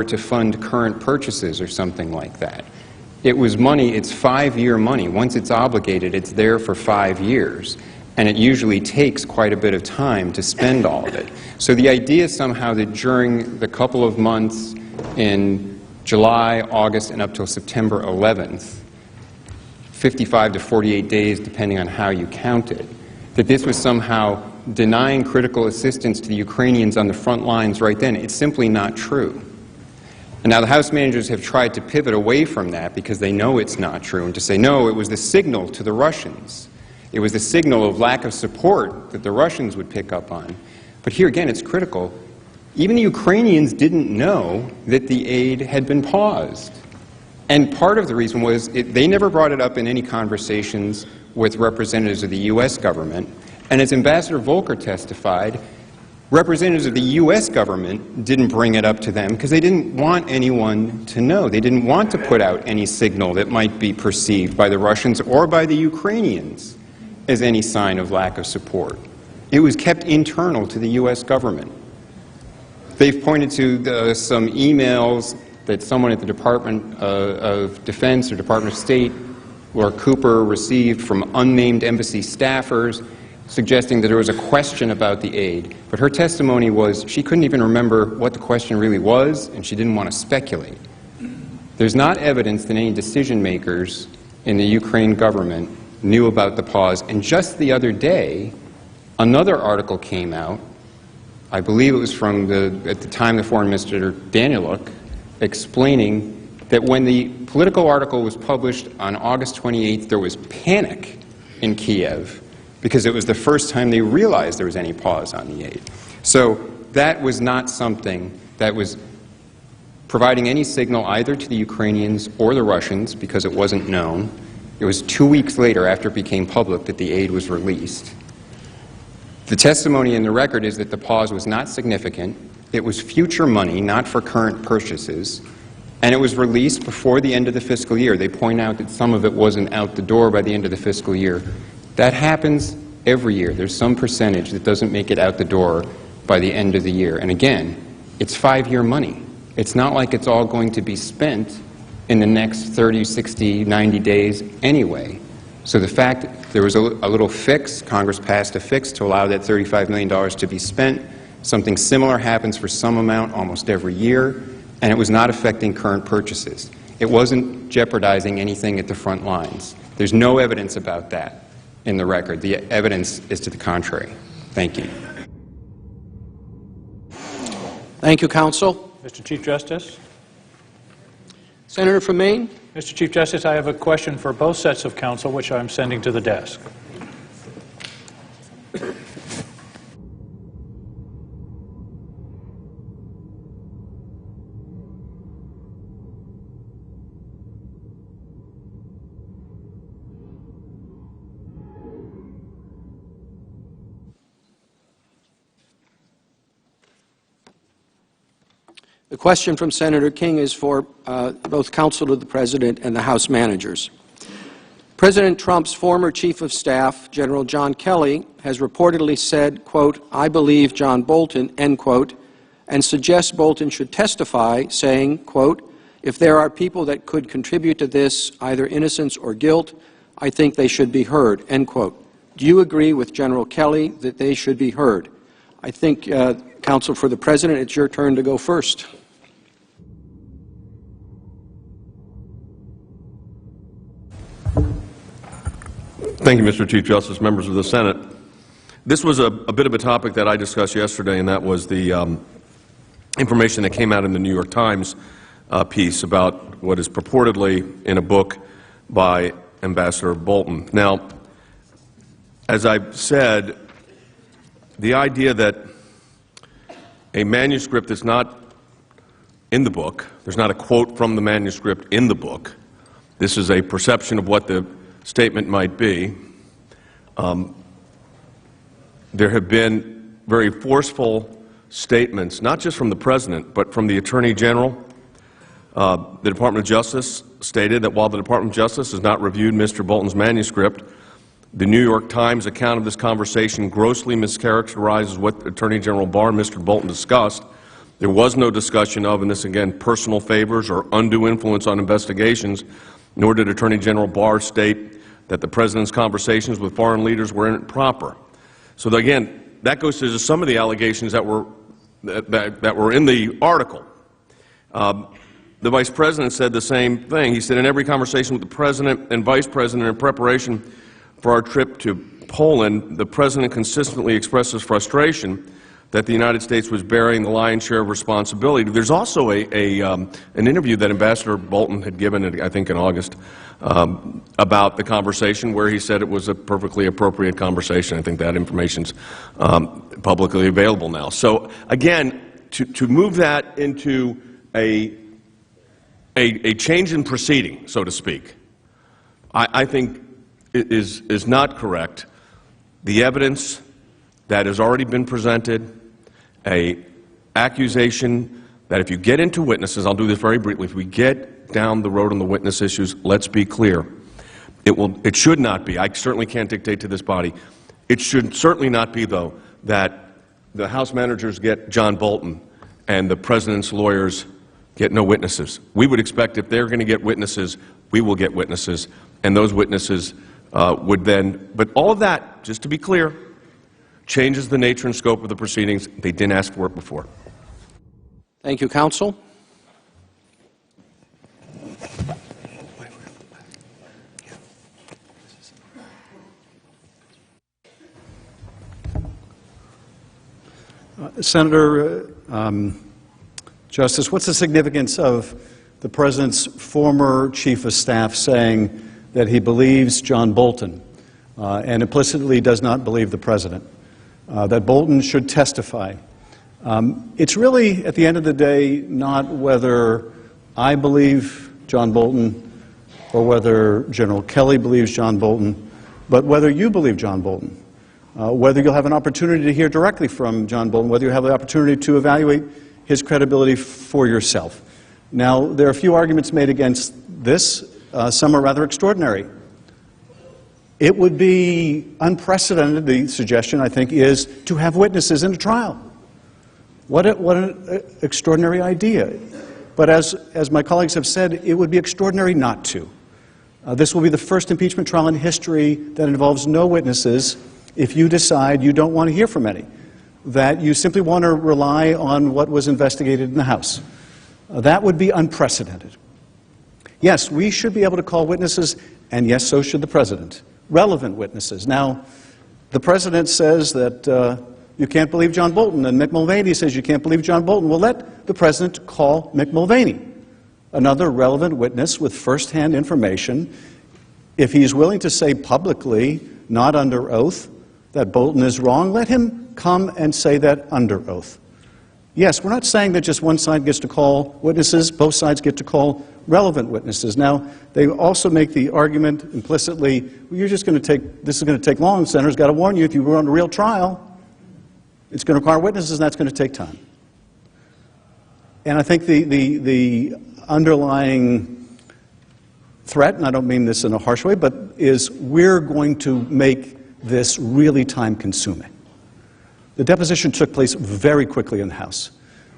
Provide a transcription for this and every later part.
to fund current purchases or something like that. It was money, it's 5-year money. Once it's obligated, it's there for 5 years. And it usually takes quite a bit of time to spend all of it. So the idea somehow that during the couple of months in July, August, and up till September 11th, 55 to 48 days depending on how you count it, that this was somehow denying critical assistance to the Ukrainians on the front lines right then, it's simply not true. And now the House managers have tried to pivot away from that because they know it's not true, and to say, no, it was the signal to the Russians. It was the signal of lack of support that the Russians would pick up on. But here again, it's critical. Even the Ukrainians didn't know that the aid had been paused. And part of the reason was they never brought it up in any conversations with representatives of the U.S. government. And as Ambassador Volker testified, representatives of the U.S. government didn't bring it up to them because they didn't want anyone to know. They didn't want to put out any signal that might be perceived by the Russians or by the Ukrainians as any sign of lack of support. It was kept internal to the U.S. government. They've pointed to some emails that someone at the Department of Defense or Department of State, Laura Cooper, received from unnamed embassy staffers suggesting that there was a question about the aid. But her testimony was she couldn't even remember what the question really was, and she didn't want to speculate. There's not evidence that any decision makers in the Ukraine government knew about the pause. And just the other day, another article came out, I believe it was from at the time, the Foreign Minister Daniluk, explaining that when the Politico article was published on August 28th, there was panic in Kiev because it was the first time they realized there was any pause on the aid. So that was not something that was providing any signal either to the Ukrainians or the Russians because it wasn't known. It was 2 weeks later, after it became public, that the aid was released. The testimony in the record is that the pause was not significant. It was future money, not for current purchases, and it was released before the end of the fiscal year. They point out that some of it wasn't out the door by the end of the fiscal year. That happens every year. There's some percentage that doesn't make it out the door by the end of the year. And again, it's 5-year money. It's not like it's all going to be spent in the next 30, 60, 90 days anyway. So the fact that there was a little fix, Congress passed a fix to allow that $35 million to be spent. Something similar happens for some amount almost every year, and it was not affecting current purchases. It wasn't jeopardizing anything at the front lines. There's no evidence about that in the record. The evidence is to the contrary. Thank you. Thank you, counsel. Mr. Chief Justice. Senator from Maine. Mr. Chief Justice, I have a question for both sets of counsel, which I'm sending to the desk. The question from Senator King is for both counsel to the President and the House managers. President Trump's former Chief of Staff, General John Kelly, has reportedly said, quote, "I believe John Bolton," end quote, and suggests Bolton should testify, saying, quote, "If there are people that could contribute to this, either innocence or guilt, I think they should be heard," end quote. Do you agree with General Kelly that they should be heard? I think, counsel for the President, it's your turn to go first. Thank you, Mr. Chief Justice, members of the Senate. This was a bit of a topic that I discussed yesterday, and that was the information that came out in the New York Times piece about what is purportedly in a book by Ambassador Bolton. Now, as I've said, the idea that a manuscript that's not in the book, there's not a quote from the manuscript in the book, this is a perception of what the statement might be. There have been very forceful statements, not just from the President, but from the Attorney General. The Department of Justice stated that while the Department of Justice has not reviewed Mr. Bolton's manuscript, the New York Times account of this conversation grossly mischaracterizes what Attorney General Barr and Mr. Bolton discussed, There was no discussion of, and this again, personal favors or undue influence on investigations, nor did Attorney General Barr state that the President's conversations with foreign leaders were improper. So again, that goes to some of the allegations that were in the article. The Vice President said the same thing. He said, in every conversation with the President and Vice President in preparation for our trip to Poland, the President consistently expressed his frustration that the United States was bearing the lion's share of responsibility. There's also an interview that Ambassador Bolton had given, I think in August, about the conversation where he said it was a perfectly appropriate conversation. I think that information's publicly available now. So again, to move that into a change in proceeding, so to speak, I think is not correct. The evidence that has already been presented, an accusation that if you get into witnesses, I'll do this very briefly, if we get down the road on the witness issues, let's be clear, it should not be, I certainly can't dictate to this body, it should certainly not be, though, that the House managers get John Bolton and the President's lawyers get no witnesses. We would expect if they're going to get witnesses, we will get witnesses, and those witnesses would then, but all of that, just to be clear, changes the nature and scope of the proceedings. They didn't ask for it before. Thank you, counsel. Senator, Justice, what's the significance of the President's former Chief of Staff saying that he believes John Bolton and implicitly does not believe the President, that Bolton should testify? It's really, at the end of the day, not whether I believe John Bolton or whether General Kelly believes John Bolton, but whether you believe John Bolton, whether you'll have an opportunity to hear directly from John Bolton, whether you have the opportunity to evaluate his credibility for yourself. Now, there are a few arguments made against this. Some are rather extraordinary. It would be unprecedented, the suggestion, I think, is to have witnesses in a trial. What an extraordinary idea. But as my colleagues have said, it would be extraordinary not to. This will be the first impeachment trial in history that involves no witnesses if you decide you don't want to hear from any, that you simply want to rely on what was investigated in the House. That would be unprecedented. Yes, we should be able to call witnesses, and yes, so should the President. Relevant witnesses. Now, the President says that you can't believe John Bolton, and Mick Mulvaney says you can't believe John Bolton. Well, let the President call Mick Mulvaney, another relevant witness with first-hand information. If he's willing to say publicly, not under oath, that Bolton is wrong, let him come and say that under oath. Yes, we're not saying that just one side gets to call witnesses, both sides get to call relevant witnesses. Now, they also make the argument implicitly, well, you're just going to take, this is going to take long, Senator's got to warn you, if you run a real trial, it's going to require witnesses and that's going to take time. And I think the underlying threat, and I don't mean this in a harsh way, but is we're going to make this really time-consuming. The deposition took place very quickly in the House.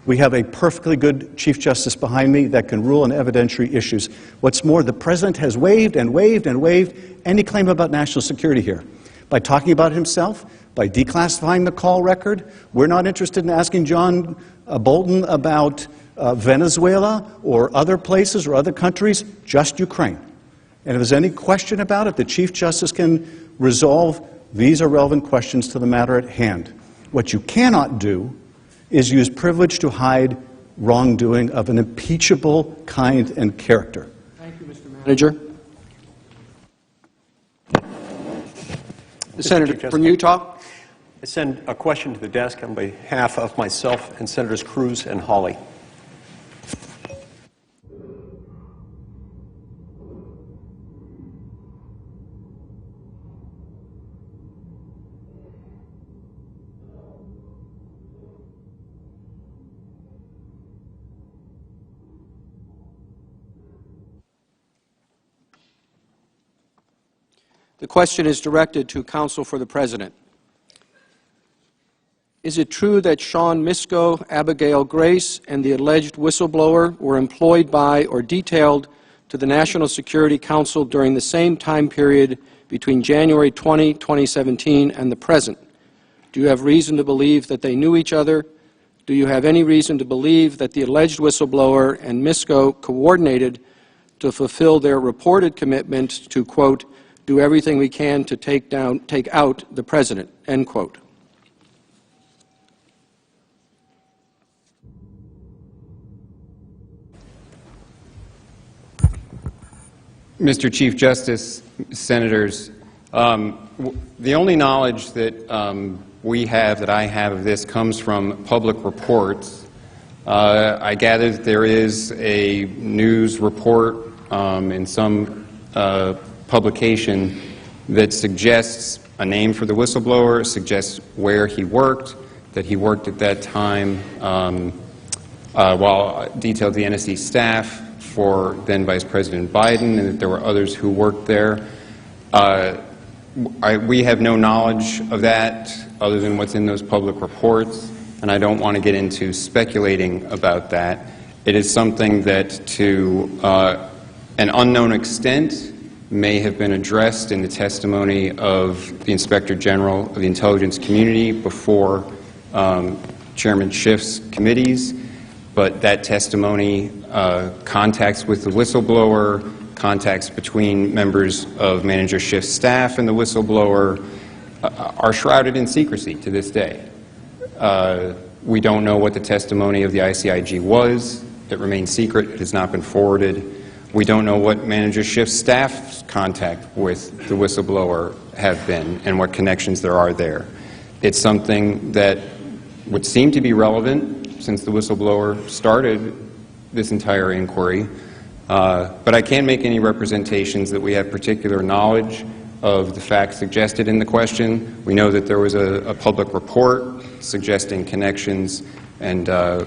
We have a perfectly good Chief Justice behind me that can rule on evidentiary issues. What's more, the President has waived and waived and waived any claim about national security here. By talking about himself, by declassifying the call record, we're not interested in asking John Bolton about Venezuela or other places or other countries, just Ukraine. And if there's any question about it, the Chief Justice can resolve. These are relevant questions to the matter at hand. What you cannot do is use privilege to hide wrongdoing of an impeachable kind and character. Thank you, Mr. Manager. The Senator from Utah. I send a question to the desk on behalf of myself and Senators Cruz and Hawley. The question is directed to counsel for the President. Is it true that Sean Misko, Abigail Grace, and the alleged whistleblower were employed by or detailed to the National Security Council during the same time period between January 20, 2017 and the present? Do you have reason to believe that they knew each other? Do you have any reason to believe that the alleged whistleblower and Misko coordinated to fulfill their reported commitment to, quote, do everything we can to take out the president, end quote? Mr. Chief Justice, Senators, the only knowledge that I have of this comes from public reports. I gather that there is a news report in some publication that suggests a name for the whistleblower, suggests where he worked, that he worked at that time while detailed the NSC staff for then Vice President Biden, and that there were others who worked there. We have no knowledge of that other than what's in those public reports, and I don't want to get into speculating about that. It is something that, to an unknown extent, may have been addressed in the testimony of the Inspector General of the intelligence community before Chairman Schiff's committees, but that testimony, contacts with the whistleblower, contacts between members of Manager Schiff's staff and the whistleblower are shrouded in secrecy to this day. We don't know what the testimony of the ICIG was. It remains secret. It has not been forwarded. We don't know what Manager Schiff's staff's contact with the whistleblower have been and what connections there are there. It's something that would seem to be relevant since the whistleblower started this entire inquiry, but I can't make any representations that we have particular knowledge of the facts suggested in the question. We know that there was a public report suggesting connections and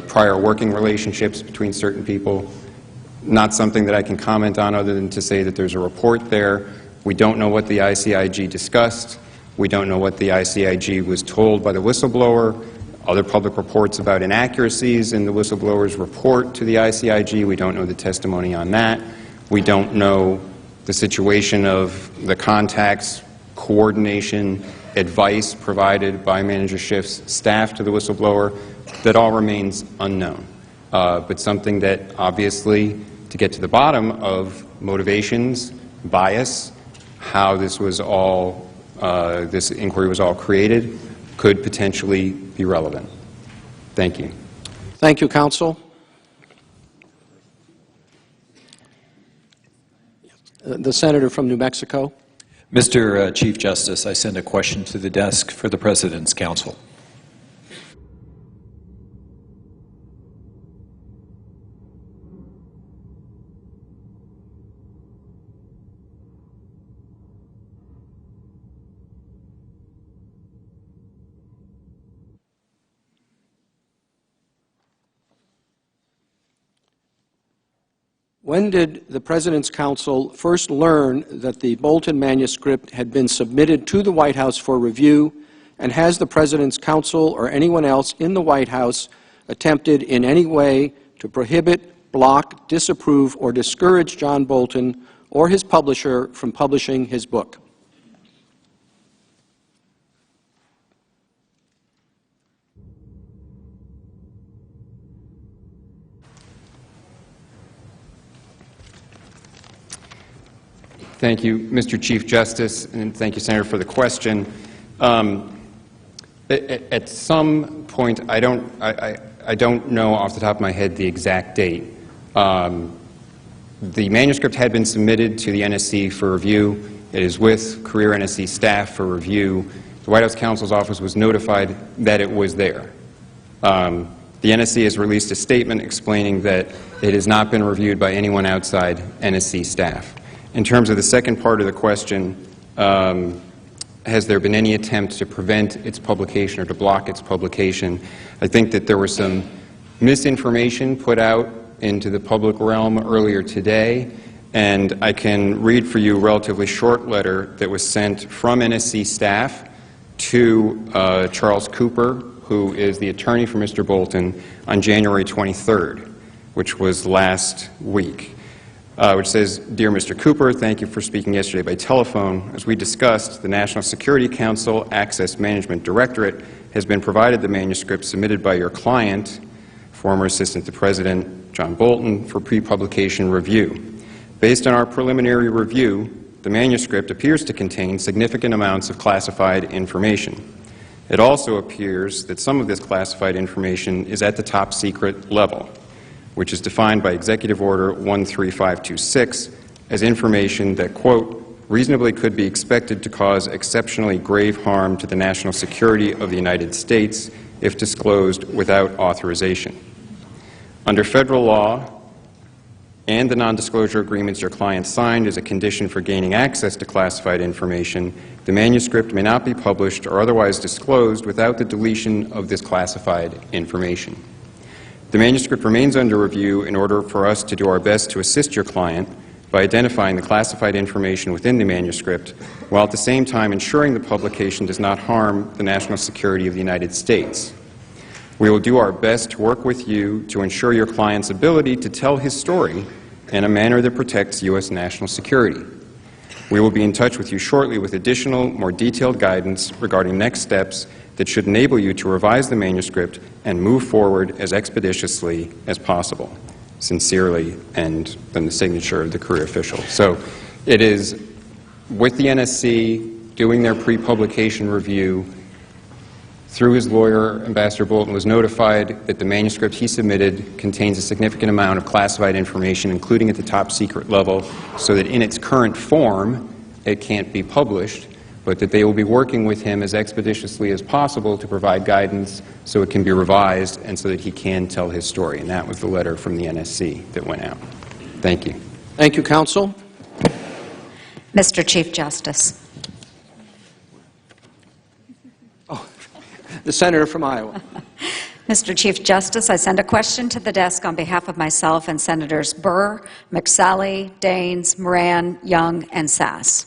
prior working relationships between certain people. Not something that I can comment on other than to say that there's a report there. We don't know what the ICIG discussed. We don't know what the ICIG was told by the whistleblower. Other public reports about inaccuracies in the whistleblower's report to the ICIG. We don't know the testimony on that. We don't know the situation of the contacts, coordination, advice provided by Manager Schiff's staff to the whistleblower. That all remains unknown, but something that obviously, to get to the bottom of motivations, bias, how this was all, this inquiry was all created, could potentially be relevant. Thank you. Thank you, counsel. The senator from New Mexico. Mr. Chief Justice, I send a question to the desk for the President's counsel. When did the President's counsel first learn that the Bolton manuscript had been submitted to the White House for review, and has the President's counsel or anyone else in the White House attempted in any way to prohibit, block, disapprove, or discourage John Bolton or his publisher from publishing his book? Thank you, Mr. Chief Justice, and thank you, Senator, for the question. At some point, I don't know off the top of my head the exact date. The manuscript had been submitted to the NSC for review. It is with career NSC staff for review. The White House counsel's office was notified that it was there. The NSC has released a statement explaining that it has not been reviewed by anyone outside NSC staff. In terms of the second part of the question, has there been any attempt to prevent its publication or to block its publication? I think that there was some misinformation put out into the public realm earlier today, and I can read for you a relatively short letter that was sent from NSC staff to Charles Cooper, who is the attorney for Mr. Bolton, on January 23rd, which was last week, which says, "Dear Mr. Cooper, thank you for speaking yesterday by telephone. As we discussed, the National Security Council Access Management Directorate has been provided the manuscript submitted by your client, former Assistant to President John Bolton, for pre-publication review. Based on our preliminary review, the manuscript appears to contain significant amounts of classified information. It also appears that some of this classified information is at the top secret level, which is defined by Executive Order 13526 as information that, quote, reasonably could be expected to cause exceptionally grave harm to the national security of the United States if disclosed without authorization. Under federal law and the non-disclosure agreements your client signed as a condition for gaining access to classified information, the manuscript may not be published or otherwise disclosed without the deletion of this classified information. The manuscript remains under review in order for us to do our best to assist your client by identifying the classified information within the manuscript, while at the same time ensuring the publication does not harm the national security of the United States. We will do our best to work with you to ensure your client's ability to tell his story in a manner that protects U.S. national security. We will be in touch with you shortly with additional, more detailed guidance regarding next steps that should enable you to revise the manuscript and move forward as expeditiously as possible. Sincerely, and then the signature of the career official." So it is with the NSC doing their pre-publication review. Through his lawyer, Ambassador Bolton was notified that the manuscript he submitted contains a significant amount of classified information, including at the top secret level, so that in its current form it can't be published, but that they will be working with him as expeditiously as possible to provide guidance so it can be revised and so that he can tell his story. And that was the letter from the NSC that went out. Thank you. Thank you, counsel. Mr. Chief Justice. The senator from Iowa. Mr. Chief Justice, I send a question to the desk on behalf of myself and Senators Burr, McSally, Daines, Moran, Young, and Sass.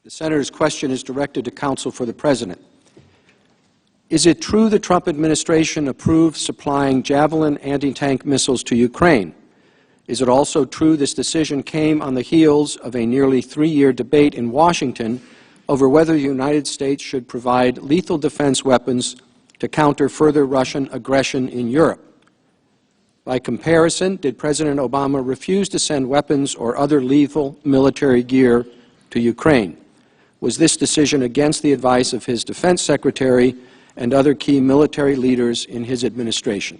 The senator's question is directed to counsel for the President. Is it true the Trump administration approved supplying Javelin anti-tank missiles to Ukraine? Is it also true this decision came on the heels of a nearly 3-year debate in Washington over whether the United States should provide lethal defense weapons to counter further Russian aggression in Europe? By comparison, did President Obama refuse to send weapons or other lethal military gear to Ukraine? Was this decision against the advice of his defense secretary and other key military leaders in his administration?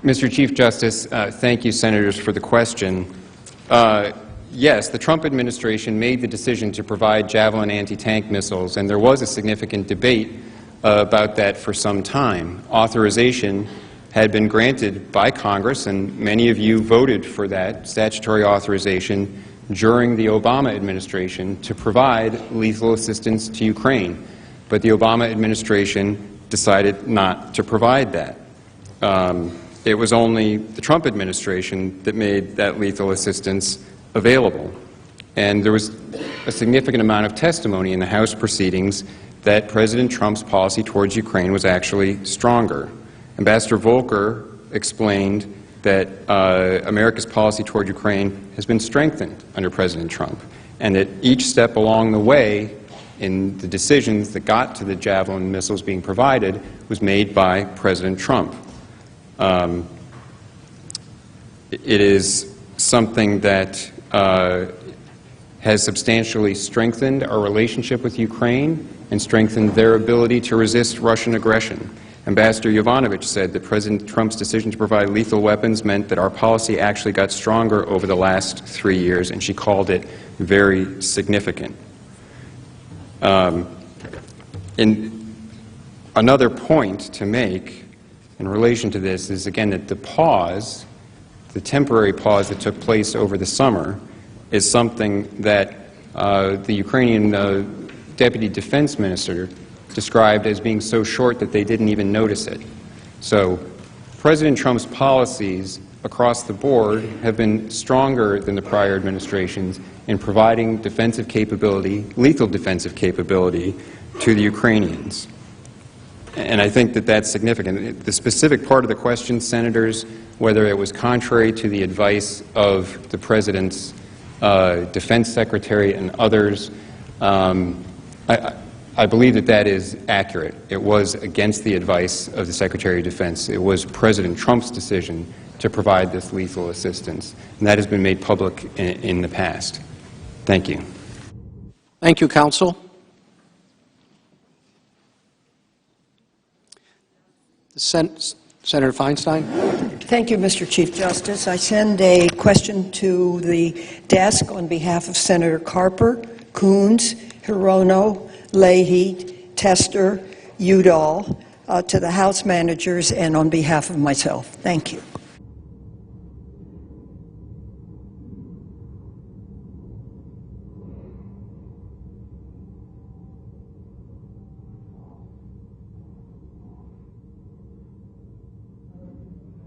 Mr. Chief Justice, thank you, Senators, for the question. Yes, the Trump administration made the decision to provide Javelin anti-tank missiles, and there was a significant debate about that for some time. Authorization had been granted by Congress, and many of you voted for that statutory authorization during the Obama administration to provide lethal assistance to Ukraine. But the Obama administration decided not to provide that. It was only the Trump administration that made that lethal assistance available. And there was a significant amount of testimony in the House proceedings that President Trump's policy towards Ukraine was actually stronger. Ambassador Volker explained that America's policy toward Ukraine has been strengthened under President Trump, and that each step along the way in the decisions that got to the Javelin missiles being provided was made by President Trump. It is something that has substantially strengthened our relationship with Ukraine and strengthened their ability to resist Russian aggression. Ambassador Yovanovitch said that President Trump's decision to provide lethal weapons meant that our policy actually got stronger over the last 3 years, and she called it very significant. And another point to make in relation to this is, again, that the temporary pause that took place over the summer, is something that the Ukrainian Deputy Defense Minister described as being so short that they didn't even notice it. So President Trump's policies across the board have been stronger than the prior administrations in providing defensive capability, lethal defensive capability, to the Ukrainians. And I think that that's significant. The specific part of the question, Senators, whether it was contrary to the advice of the President's Defense Secretary and others, I believe that that is accurate. It was against the advice of the Secretary of Defense. It was President Trump's decision to provide this lethal assistance, and that has been made public in the past. Thank you. Thank you, Counsel. Senator Feinstein. Thank you, Mr. Chief Justice. I send a question to the desk on behalf of Senator Carper, Coons, Hirono, Leahy, Tester, Udall, to the House managers, and on behalf of myself. Thank you.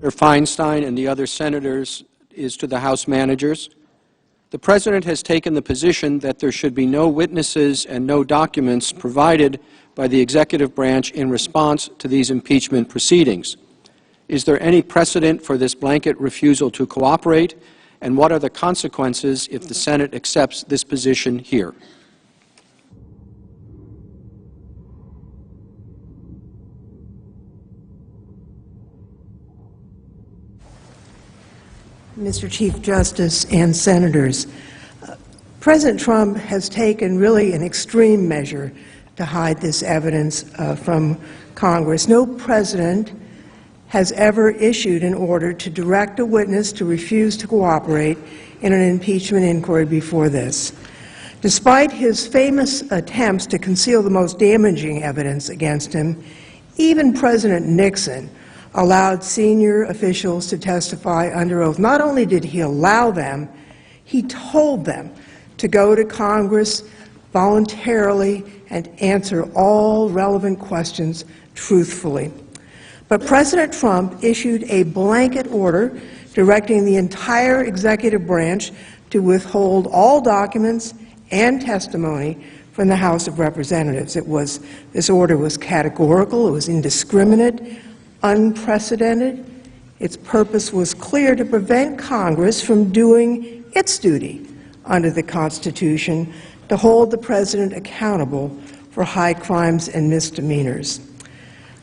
Senator Feinstein and the other senators is to the House managers. The President has taken the position that there should be no witnesses and no documents provided by the executive branch in response to these impeachment proceedings. Is there any precedent for this blanket refusal to cooperate, and what are the consequences if the Senate accepts this position here? Mr. Chief Justice and Senators, President Trump has taken really an extreme measure to hide this evidence from Congress. No president has ever issued an order to direct a witness to refuse to cooperate in an impeachment inquiry before this. Despite his famous attempts to conceal the most damaging evidence against him, even President Nixon allowed senior officials to testify under oath. Not only did he allow them, he told them to go to Congress voluntarily and answer all relevant questions truthfully. But President Trump issued a blanket order directing the entire executive branch to withhold all documents and testimony from the House of Representatives. This order was categorical, it was indiscriminate, unprecedented. Its purpose was clear: to prevent Congress from doing its duty under the Constitution, to hold the President accountable for high crimes and misdemeanors.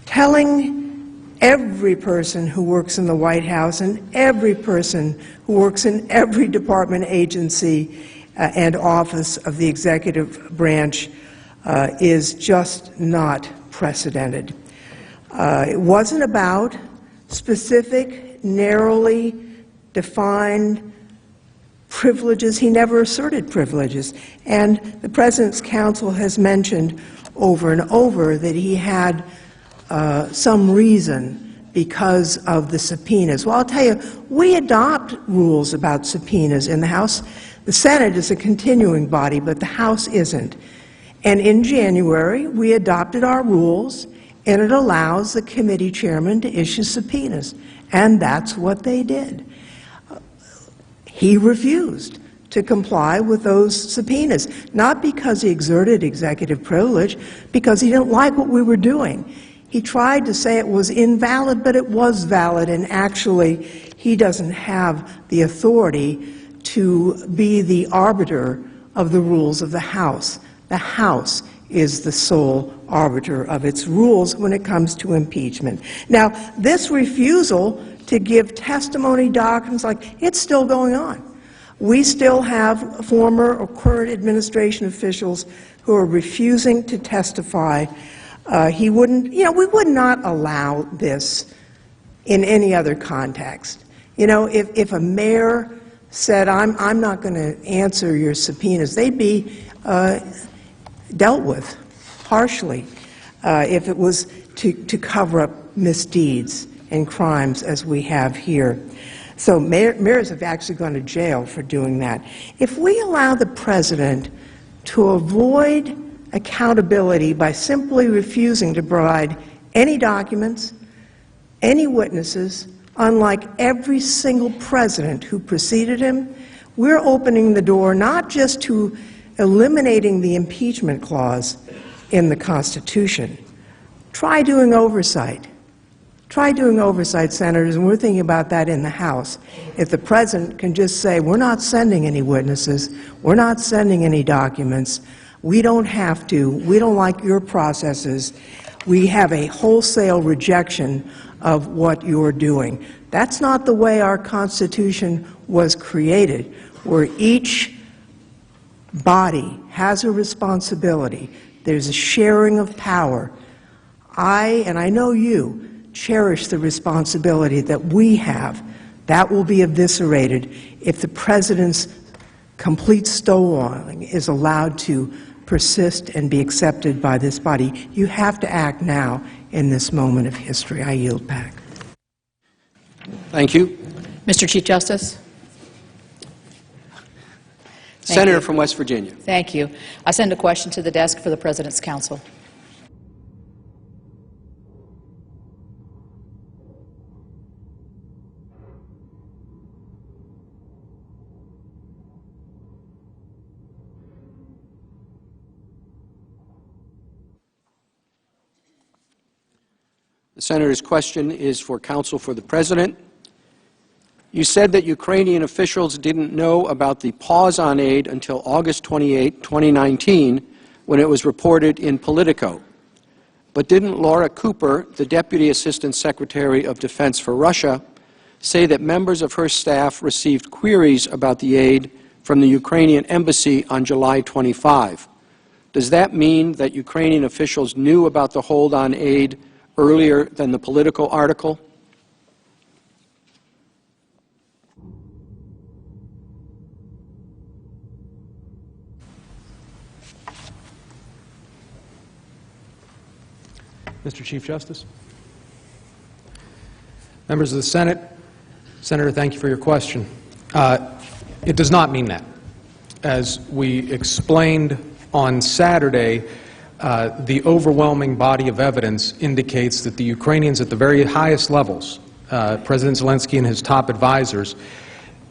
Telling every person who works in the White House and every person who works in every department, agency, and office of the executive branch is just not precedented. It wasn't about specific, narrowly defined privileges. He never asserted privileges. And the President's counsel has mentioned over and over that he had some reason because of the subpoenas. Well, I'll tell you, we adopt rules about subpoenas in the House. The Senate is a continuing body, but the House isn't. And in January, we adopted our rules, and it allows the committee chairman to issue subpoenas. And that's what they did. He refused to comply with those subpoenas, not because he exerted executive privilege, because he didn't like what we were doing. He tried to say it was invalid, but it was valid, and actually he doesn't have the authority to be the arbiter of the rules of the House. The House is the sole arbiter of its rules when it comes to impeachment. Now, this refusal to give testimony documents, it's still going on. We still have former or current administration officials who are refusing to testify He wouldn't, we would not allow this in any other context. If a mayor said, I'm not going to answer your subpoenas, they'd be dealt with harshly if it was to cover up misdeeds and crimes as we have here. So mayors have actually gone to jail for doing that. If we allow the president to avoid accountability by simply refusing to provide any documents, any witnesses, unlike every single president who preceded him, we're opening the door not just to eliminating the impeachment clause in the Constitution. Try doing oversight. Try doing oversight, senators, and we're thinking about that in the House. If the president can just say, we're not sending any witnesses, we're not sending any documents, we don't have to, we don't like your processes, we have a wholesale rejection of what you're doing. That's not the way our Constitution was created, where each body has a responsibility. There's a sharing of power. And I know you, cherish the responsibility that we have. That will be eviscerated if the president's complete stonewalling is allowed to persist and be accepted by this body. You have to act now in this moment of history. I yield back. Thank you. Mr. Chief Justice? Senator from West Virginia. Thank you. I send a question to the desk for the President's Counsel. The senator's question is for counsel for the president. You said that Ukrainian officials didn't know about the pause on aid until August 28, 2019, when it was reported in Politico. But didn't Laura Cooper, the Deputy Assistant Secretary of Defense for Russia, say that members of her staff received queries about the aid from the Ukrainian embassy on July 25? Does that mean that Ukrainian officials knew about the hold on aid earlier than the Politico article? Mr. Chief Justice. Members of the Senate, Senator, thank you for your question. It does not mean that. As we explained on Saturday, the overwhelming body of evidence indicates that the Ukrainians at the very highest levels, President Zelensky and his top advisors,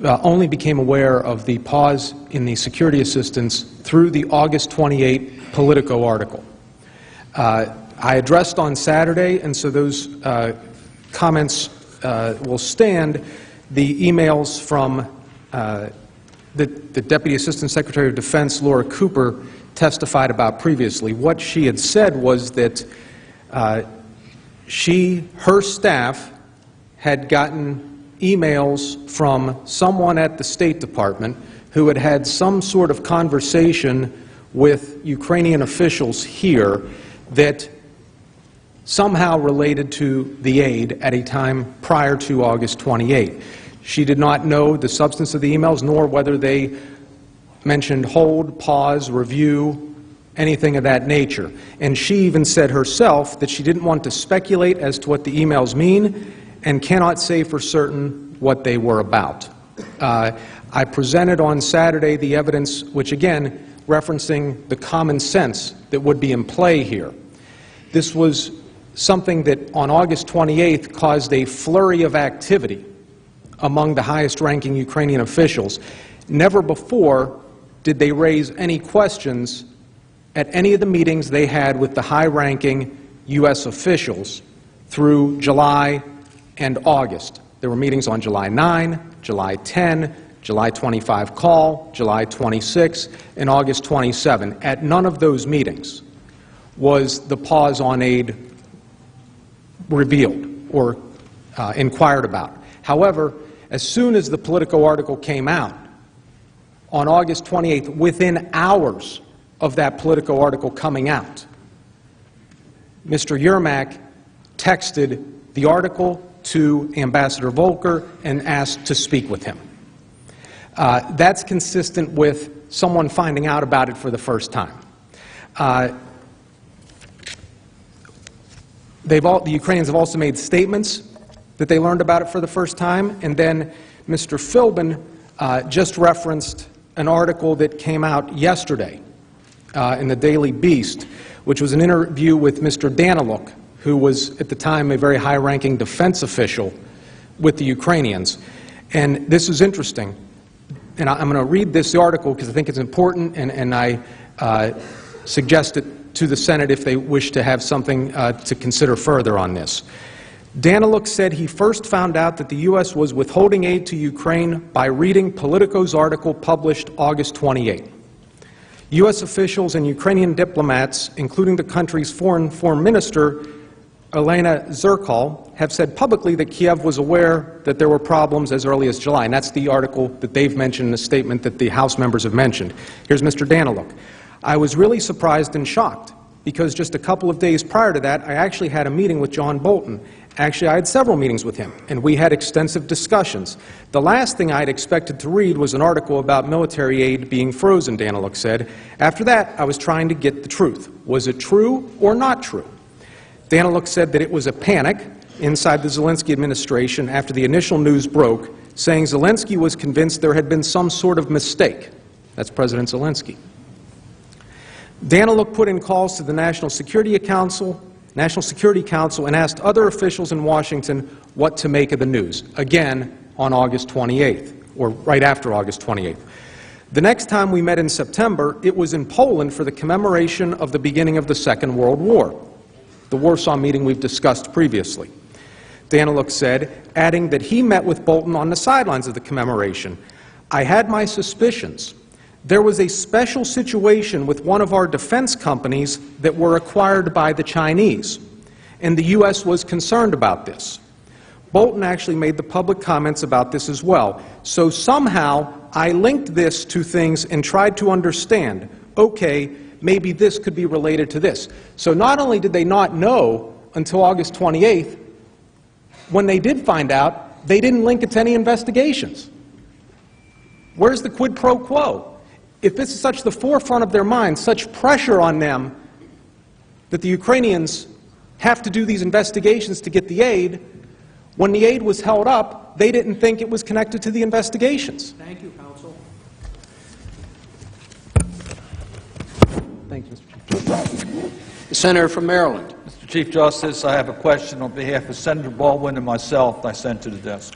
only became aware of the pause in the security assistance through the August 28 Politico article. I addressed on Saturday, and so those comments will stand, the emails from the Deputy Assistant Secretary of Defense, Laura Cooper, testified about previously. What she had said was that her staff had gotten emails from someone at the State Department who had had some sort of conversation with Ukrainian officials here that somehow related to the aid at a time prior to August 28. She did not know the substance of the emails, nor whether they mentioned hold, pause, review, anything of that nature. And she even said herself that she didn't want to speculate as to what the emails mean and cannot say for certain what they were about. I presented on Saturday the evidence, which again, referencing the common sense that would be in play here. This was something that on August 28th caused a flurry of activity among the highest-ranking Ukrainian officials. Never before did they raise any questions at any of the meetings they had with the high-ranking U.S. officials through July and August. There were meetings on July 9, July 10, July 25 call, July 26, and August 27. At none of those meetings was the pause on aid revealed or inquired about. However, as soon as the Politico article came out, on August 28th, within hours of that Politico article coming out, Mr. Yermak texted the article to Ambassador Volker and asked to speak with him. That's consistent with someone finding out about it for the first time. The Ukrainians have also made statements that they learned about it for the first time, and then Mr. Philbin just referenced an article that came out yesterday in the Daily Beast, which was an interview with Mr. Daniluk, who was at the time a very high-ranking defense official with the Ukrainians. And this is interesting. And I'm going to read this article because I think it's important, and I suggest it to the Senate if they wish to have something to consider further on this. Daniluk said he first found out that the U.S. was withholding aid to Ukraine by reading Politico's article published August 28. U.S. officials and Ukrainian diplomats, including the country's foreign minister, Elena Zerkal, have said publicly that Kiev was aware that there were problems as early as July. And that's the article that they've mentioned in the statement that the House members have mentioned. Here's Mr. Daniluk. I was really surprised and shocked because just a couple of days prior to that, I actually had a meeting with John Bolton. Actually, I had several meetings with him, and we had extensive discussions. The last thing I'd expected to read was an article about military aid being frozen, Daniluk said. After that, I was trying to get the truth. Was it true or not true? Daniluk said that it was a panic inside the Zelensky administration after the initial news broke, saying Zelensky was convinced there had been some sort of mistake. That's President Zelensky. Daniluk put in calls to the National Security Council and asked other officials in Washington what to make of the news, again on August 28th, or right after August 28th. The next time we met in September, it was in Poland for the commemoration of the beginning of the Second World War, the Warsaw meeting we've discussed previously. Daniluk said, adding that he met with Bolton on the sidelines of the commemoration. I had my suspicions. There was a special situation with one of our defense companies that were acquired by the Chinese, and the U.S. was concerned about this. Bolton actually made the public comments about this as well. So somehow I linked this to things and tried to understand, okay, maybe this could be related to this. So not only did they not know until August 28th, when they did find out, they didn't link it to any investigations. Where's the quid pro quo? If this is such the forefront of their minds, such pressure on them that the Ukrainians have to do these investigations to get the aid, when the aid was held up, they didn't think it was connected to the investigations. Thank you, counsel. Thank you, Mr. Chief. The senator from Maryland. Mr. Chief Justice, I have a question on behalf of Senator Baldwin and myself I sent to the desk.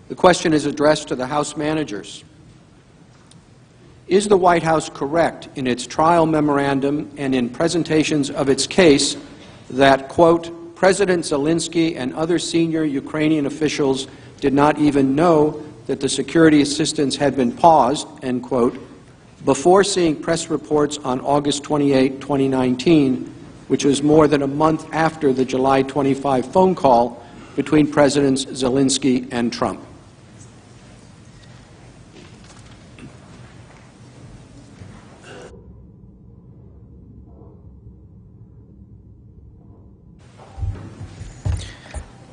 The question is addressed to the House managers. Is the White House correct in its trial memorandum and in presentations of its case that, quote, President Zelensky and other senior Ukrainian officials did not even know that the security assistance had been paused, end quote, before seeing press reports on August 28, 2019, which was more than a month after the July 25 phone call between Presidents Zelensky and Trump?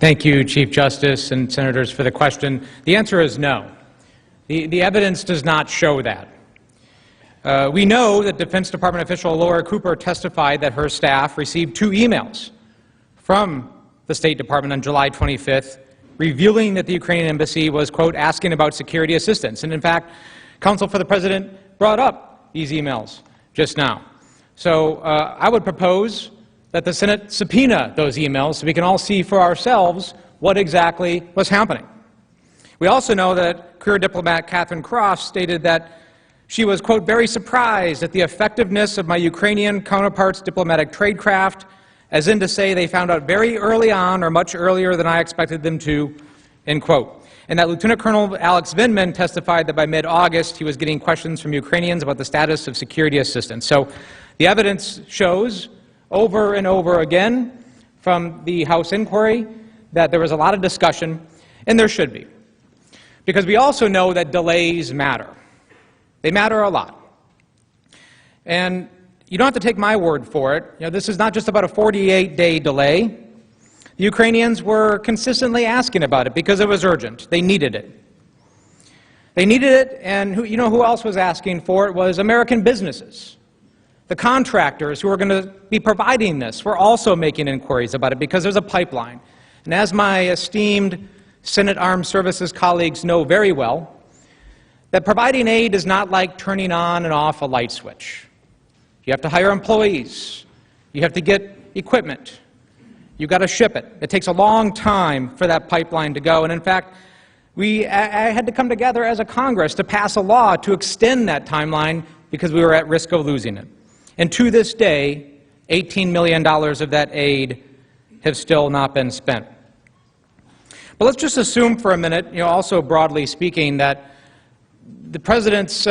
Thank you, Chief Justice and Senators, for the question. The answer is no. The evidence does not show that. We know that Defense Department official Laura Cooper testified that her staff received 2 emails from the State Department on July 25th revealing that the Ukrainian embassy was, quote, asking about security assistance. And in fact, counsel for the President brought up these emails just now. So I would propose that the Senate subpoena those emails so we can all see for ourselves what exactly was happening. We also know that career diplomat Catherine Cross stated that she was, quote, very surprised at the effectiveness of my Ukrainian counterparts' diplomatic tradecraft, as in to say they found out very early on or much earlier than I expected them to, end quote. And that Lieutenant Colonel Alex Vindman testified that by mid-August he was getting questions from Ukrainians about the status of security assistance. So the evidence shows over and over again from the House inquiry that there was a lot of discussion, and there should be. Because we also know that delays matter. They matter a lot. And you don't have to take my word for it. You know, this is not just about a 48-day delay. The Ukrainians were consistently asking about it because it was urgent. They needed it. They needed it, and who else was asking for it was American businesses. The contractors who are going to be providing this were also making inquiries about it because there's a pipeline. And as my esteemed Senate Armed Services colleagues know very well, that providing aid is not like turning on and off a light switch. You have to hire employees. You have to get equipment. You've got to ship it. It takes a long time for that pipeline to go. And in fact, I had to come together as a Congress to pass a law to extend that timeline because we were at risk of losing it. And to this day, $18 million of that aid have still not been spent. But let's just assume for a minute, also broadly speaking, that the President's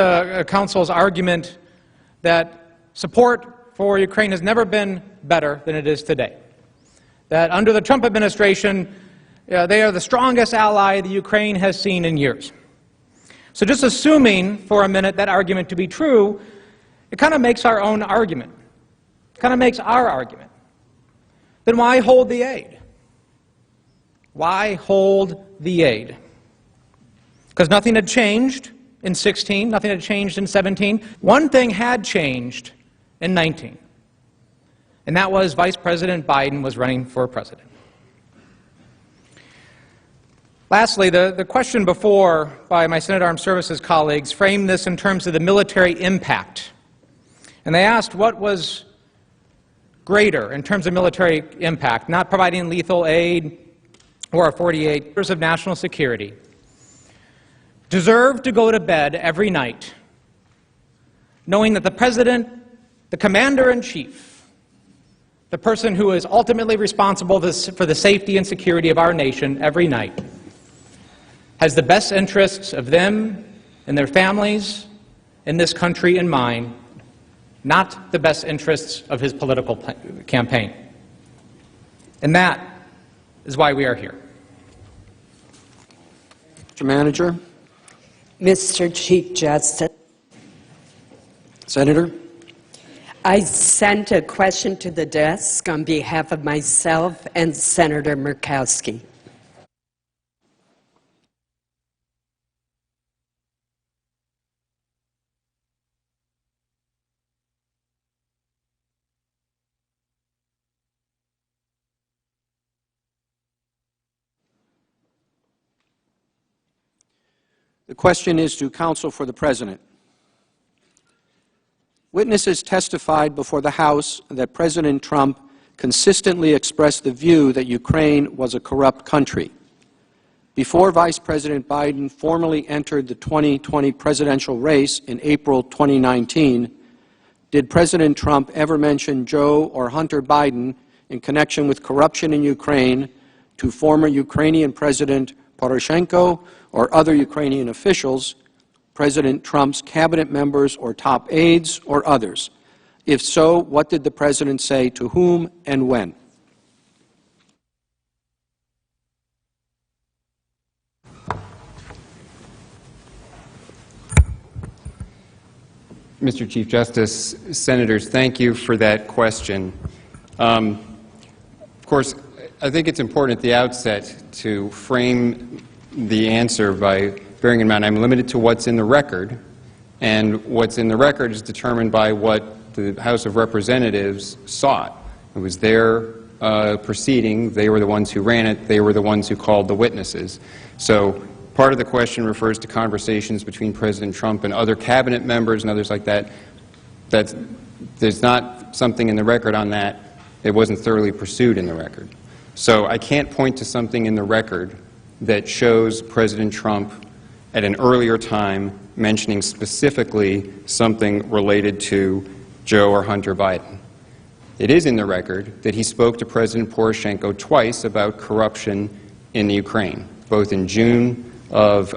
Council's argument that support for Ukraine has never been better than it is today. That under the Trump administration, they are the strongest ally the Ukraine has seen in years. So just assuming for a minute that argument to be true, it kind of makes our own argument. It kind of makes our argument. Then why hold the aid? Why hold the aid? Because nothing had changed in 16, nothing had changed in 17. One thing had changed in 19, and that was Vice President Biden was running for president. Lastly, the question before by my Senate Armed Services colleagues framed this in terms of the military impact. And they asked what was greater in terms of military impact, not providing lethal aid or our 48 years of national security. Deserve to go to bed every night knowing that the President, the Commander-in-Chief, the person who is ultimately responsible for the safety and security of our nation every night, has the best interests of them and their families in this country in mind, not the best interests of his political campaign. And that is why we are here. Mr. Manager. Mr. Chief Justice. Senator. I sent a question to the desk on behalf of myself and Senator Murkowski. The question is to counsel for the President. Witnesses testified before the House that President Trump consistently expressed the view that Ukraine was a corrupt country. Before Vice President Biden formally entered the 2020 presidential race in April 2019, did President Trump ever mention Joe or Hunter Biden in connection with corruption in Ukraine to former Ukrainian President Poroshenko or other Ukrainian officials, President Trump's cabinet members or top aides or others? If so, what did the President say to whom and when? Mr. Chief Justice, Senators, thank you for that question. Of course, I think it's important at the outset to frame the answer by bearing in mind I'm limited to what's in the record, and what's in the record is determined by what the House of Representatives sought. It was their proceeding. They were the ones who ran it. They were the ones who called the witnesses. So part of the question refers to conversations between President Trump and other cabinet members and others like that. There's not something in the record on that. It wasn't thoroughly pursued in the record. So I can't point to something in the record that shows President Trump at an earlier time mentioning specifically something related to Joe or Hunter Biden. It is in the record that he spoke to President Poroshenko twice about corruption in the Ukraine, both in June of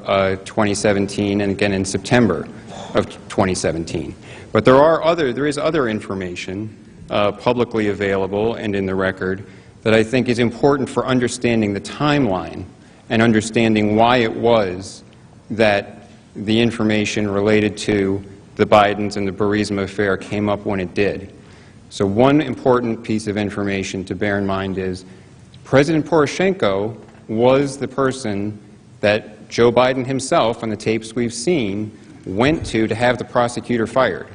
2017 and again in September of 2017. But there is other information publicly available and in the record that I think is important for understanding the timeline and understanding why it was that the information related to the Bidens and the Burisma affair came up when it did. So one important piece of information to bear in mind is President Poroshenko was the person that Joe Biden himself, on the tapes we've seen, went to have the prosecutor fired.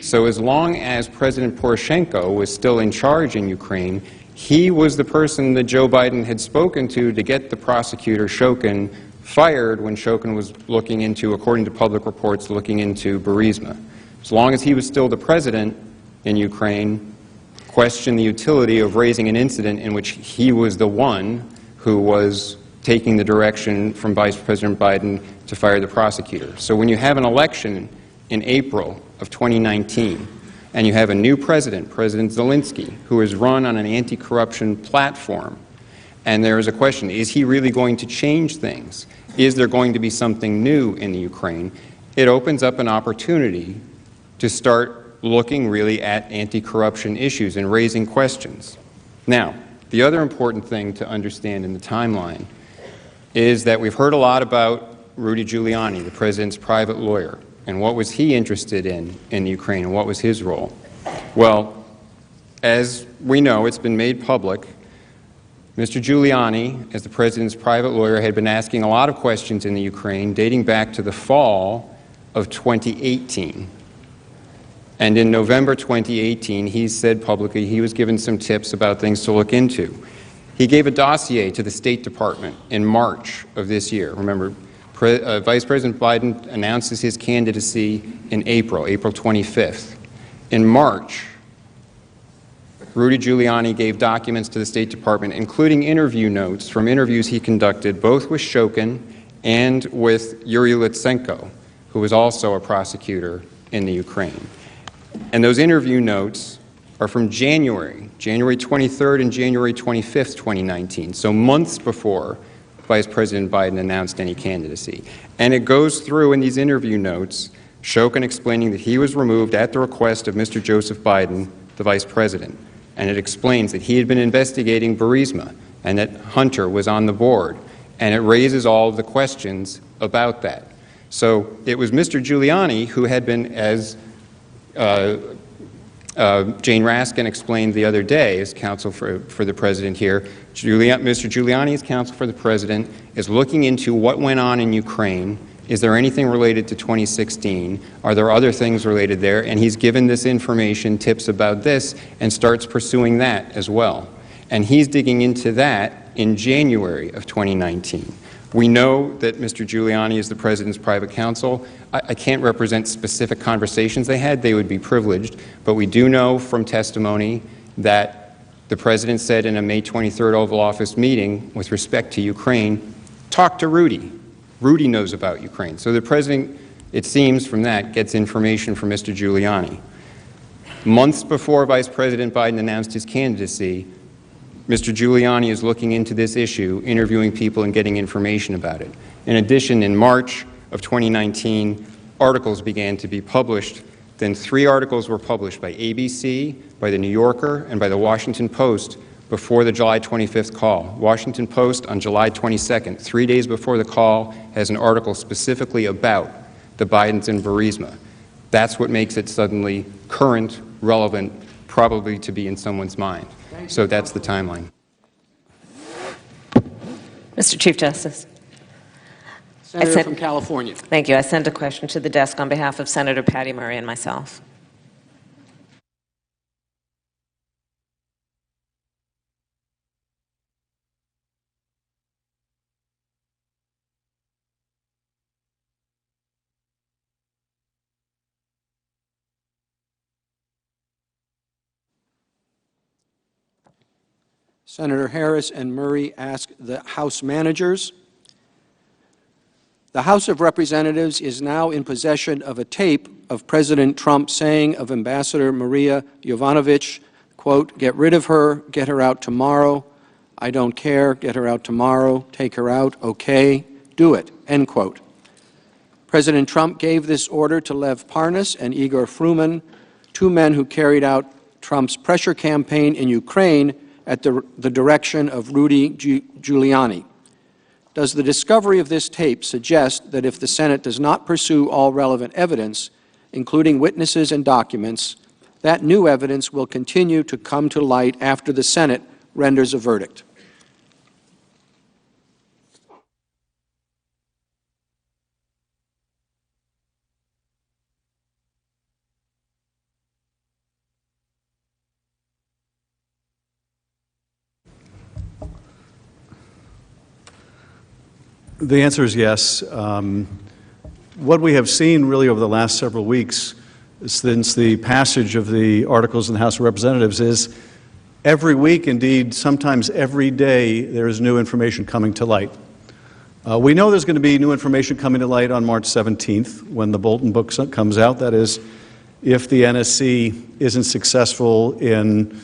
So as long as President Poroshenko was still in charge in Ukraine, he was the person that Joe Biden had spoken to get the prosecutor Shokin fired when Shokin was looking into, according to public reports, looking into Burisma. As long as he was still the president in Ukraine, questioned the utility of raising an incident in which he was the one who was taking the direction from Vice President Biden to fire the prosecutor. So when you have an election in April of 2019, and you have a new president, President Zelensky, who is run on an anti-corruption platform, and there is a question, is he really going to change things? Is there going to be something new in the Ukraine? It opens up an opportunity to start looking really at anti-corruption issues and raising questions. Now, the other important thing to understand in the timeline is that we've heard a lot about Rudy Giuliani, the president's private lawyer, and what was he interested in Ukraine, and what was his role? Well, as we know, it's been made public, Mr. Giuliani, as the president's private lawyer, had been asking a lot of questions in the Ukraine dating back to the fall of 2018. And in November 2018, he said publicly he was given some tips about things to look into. He gave a dossier to the State Department in March of this year. Remember, Vice President Biden announces his candidacy in April 25th. In March, Rudy Giuliani gave documents to the State Department, including interview notes from interviews he conducted both with Shokin and with Yuri Lutsenko, who was also a prosecutor in the Ukraine. And those interview notes are from January 23rd and January 25th, 2019, so months before Vice President Biden announced any candidacy. And it goes through in these interview notes, Shokin explaining that he was removed at the request of Mr. Joseph Biden, the Vice President. And it explains that he had been investigating Burisma and that Hunter was on the board. And it raises all of the questions about that. So it was Mr. Giuliani who had been, as Jane Raskin explained the other day as counsel for the president here, Mr. Giuliani, as counsel for the president, is looking into what went on in Ukraine. Is there anything related to 2016? Are there other things related there? And he's given this information, tips about this, and starts pursuing that as well. And he's digging into that in January of 2019. We know that Mr. Giuliani is the president's private counsel. I can't represent specific conversations they had. They would be privileged. But we do know from testimony that the president said in a May 23rd Oval Office meeting with respect to Ukraine, talk to Rudy. Rudy knows about Ukraine. So the president, it seems from that, gets information from Mr. Giuliani. Months before Vice President Biden announced his candidacy, Mr. Giuliani is looking into this issue, interviewing people and getting information about it. In addition, in March of 2019, articles began to be published. Then 3 articles were published by ABC, by The New Yorker, and by The Washington Post before the July 25th call. Washington Post on July 22nd, 3 days before the call, has an article specifically about the Bidens and Burisma. That's what makes it suddenly current, relevant, probably to be in someone's mind. So that's the timeline. Mr. Chief Justice. Senator from California. Thank you. I sent a question to the desk on behalf of Senator Patty Murray and myself. Senator Harris and Murray ask the House managers. The House of Representatives is now in possession of a tape of President Trump saying of Ambassador Maria Yovanovitch, quote, "Get rid of her, get her out tomorrow. I don't care, get her out tomorrow, take her out, okay, do it," end quote. President Trump gave this order to Lev Parnas and Igor Fruman, 2 men who carried out Trump's pressure campaign in Ukraine at the direction of Rudy Giuliani. Does the discovery of this tape suggest that if the Senate does not pursue all relevant evidence, including witnesses and documents, that new evidence will continue to come to light after the Senate renders a verdict? The answer is yes. What we have seen really over the last several weeks since the passage of the articles in the House of Representatives is every week, indeed sometimes every day, there is new information coming to light. We know there's going to be new information coming to light on March 17th when the Bolton book comes out. That is, if the NSC isn't successful in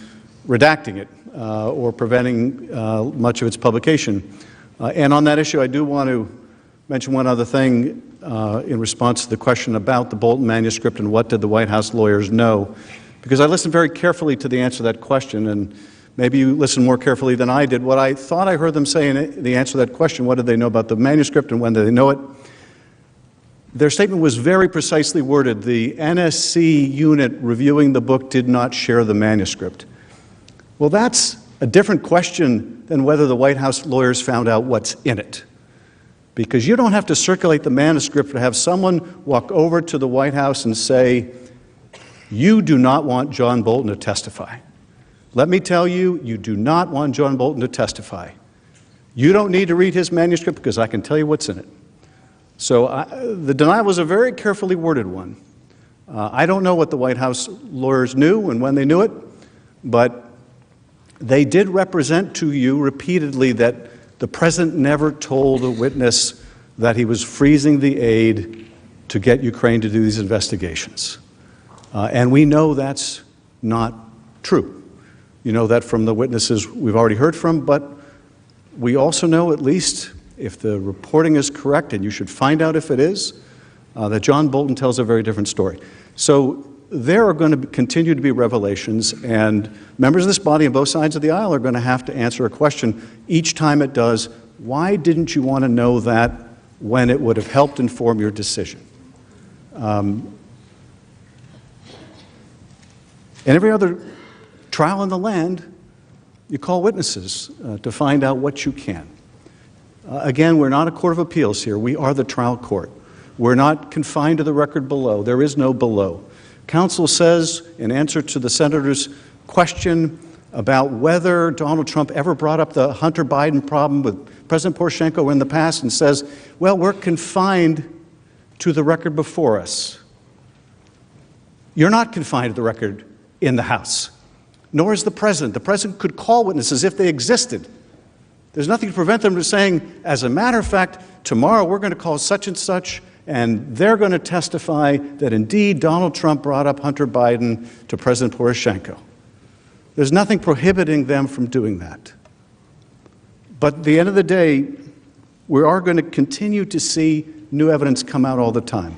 redacting it or preventing much of its publication. And on that issue, I do want to mention one other thing in response to the question about the Bolton manuscript and what did the White House lawyers know. Because I listened very carefully to the answer to that question, and maybe you listened more carefully than I did. What I thought I heard them say in the answer to that question, what did they know about the manuscript and when did they know it? Their statement was very precisely worded. The NSC unit reviewing the book did not share the manuscript. Well, that's a different question than whether the White House lawyers found out what's in it. Because you don't have to circulate the manuscript to have someone walk over to the White House and say, you do not want John Bolton to testify. Let me tell you, you do not want John Bolton to testify. You don't need to read his manuscript because I can tell you what's in it. So the denial was a very carefully worded one. I don't know what the White House lawyers knew and when they knew it, but they did represent to you repeatedly that the President never told a witness that he was freezing the aid to get Ukraine to do these investigations. And we know that's not true. You know that from the witnesses we've already heard from, but we also know, at least if the reporting is correct, and you should find out if it is, that John Bolton tells a very different story. So there are going to continue to be revelations, and members of this body on both sides of the aisle are going to have to answer a question each time it does, why didn't you want to know that when it would have helped inform your decision? In every other trial in the land, you call witnesses to find out what you can. Again, we're not a court of appeals here. We are the trial court. We're not confined to the record below. There is no below. Counsel says, in answer to the senator's question about whether Donald Trump ever brought up the Hunter Biden problem with President Poroshenko in the past, and says, well, we're confined to the record before us. You're not confined to the record in the House, nor is the President. The President could call witnesses if they existed. There's nothing to prevent them from saying, as a matter of fact, tomorrow we're going to call such and such, and they're going to testify that indeed Donald Trump brought up Hunter Biden to President Poroshenko. There's nothing prohibiting them from doing that. But at the end of the day, we are going to continue to see new evidence come out all the time.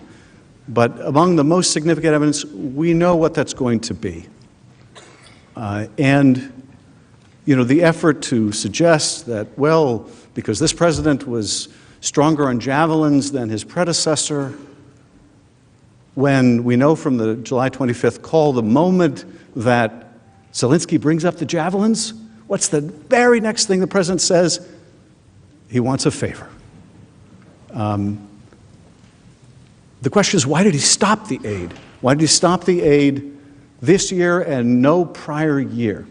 But among the most significant evidence, we know what that's going to be. And the effort to suggest that, well, because this president was stronger on javelins than his predecessor, when we know from the July 25th call, the moment that Zelensky brings up the javelins, what's the very next thing the president says? He wants a favor. The question is, why did he stop the aid? Why did he stop the aid this year and no prior year?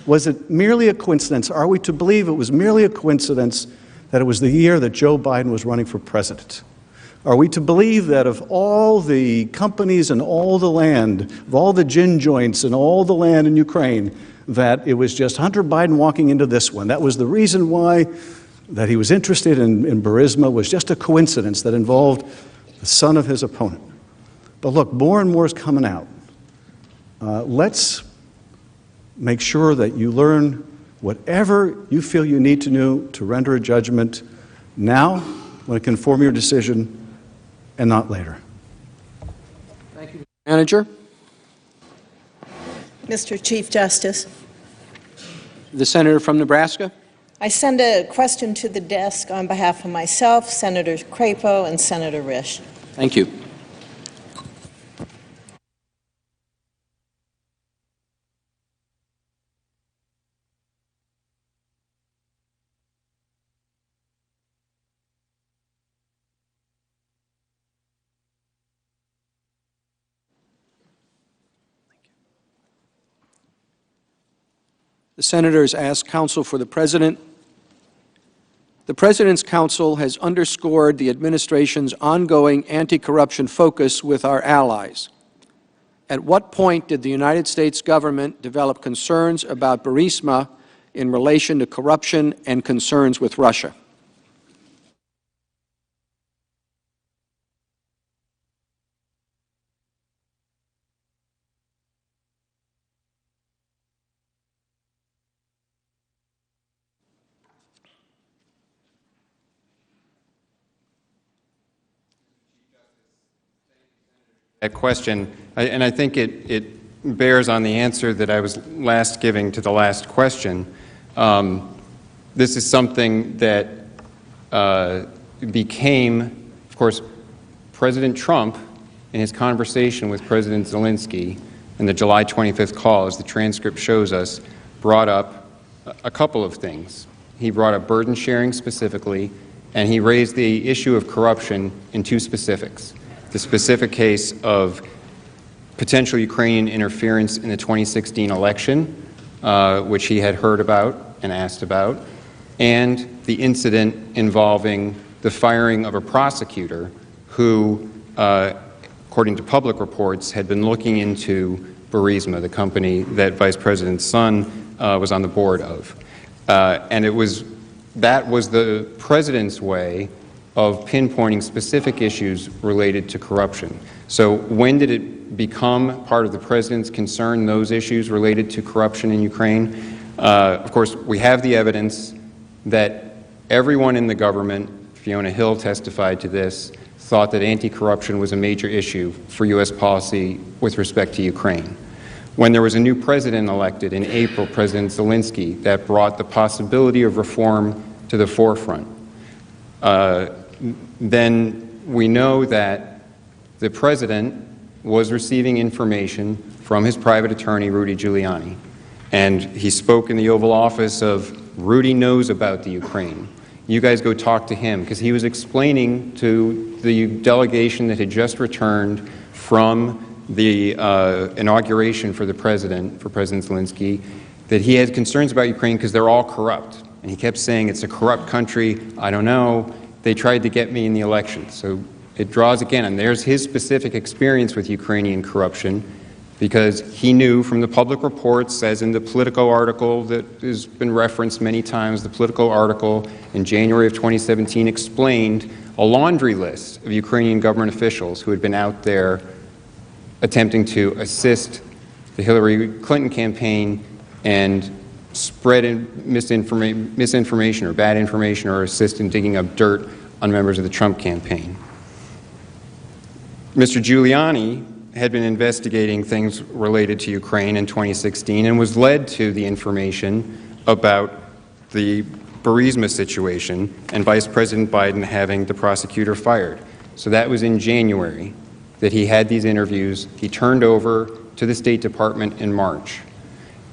Was it merely a coincidence? Are we to believe it was merely a coincidence that it was the year that Joe Biden was running for president? Are we to believe that of all the companies and all the land, of all the gin joints and all the land in Ukraine, that it was just Hunter Biden walking into this one? That was the reason why that he was interested in Burisma, was just a coincidence that involved the son of his opponent. But look, more and more is coming out. Let's make sure that you learn whatever you feel you need to know to render a judgment now, when it can inform your decision, and not later. Thank you, Mr. Manager. Mr. Chief Justice, The senator from Nebraska. I send a question to the desk on behalf of myself, Senator Crapo, and Senator Risch. Thank you. The senators ask counsel for the President. The President's counsel has underscored the administration's ongoing anti-corruption focus with our allies. At what point did the United States government develop concerns about Burisma in relation to corruption and concerns with Russia? That question, and I think it bears on the answer that I was last giving to the last question. This is something that became, of course, President Trump, in his conversation with President Zelensky in the July 25th call, as the transcript shows us, brought up a couple of things. He brought up burden sharing specifically, and he raised the issue of corruption in two specifics. The specific case of potential Ukrainian interference in the 2016 election, which he had heard about and asked about, and the incident involving the firing of a prosecutor who, according to public reports, had been looking into Burisma, the company that Vice President's son was on the board of. And that was the President's way of pinpointing specific issues related to corruption. So when did it become part of the President's concern, those issues related to corruption in Ukraine? Of course, we have the evidence that everyone in the government, Fiona Hill testified to this, thought that anti-corruption was a major issue for U.S. policy with respect to Ukraine. When there was a new president elected in April, President Zelensky, that brought the possibility of reform to the forefront. Then we know that the President was receiving information from his private attorney, Rudy Giuliani. And he spoke in the Oval Office of, Rudy knows about the Ukraine. You guys go talk to him, because he was explaining to the delegation that had just returned from the inauguration for the President, for President Zelensky, that he had concerns about Ukraine because they're all corrupt. And he kept saying, it's a corrupt country, I don't know. They tried to get me in the election. So it draws again, and there's his specific experience with Ukrainian corruption, because he knew from the public reports, as in the Politico article that has been referenced many times, the Politico article in January of 2017 explained a laundry list of Ukrainian government officials who had been out there attempting to assist the Hillary Clinton campaign and spread misinformation or bad information, or assist in digging up dirt on members of the Trump campaign. Mr. Giuliani had been investigating things related to Ukraine in 2016 and was led to the information about the Burisma situation and Vice President Biden having the prosecutor fired. So that was in January that he had these interviews. He turned over to the State Department in March.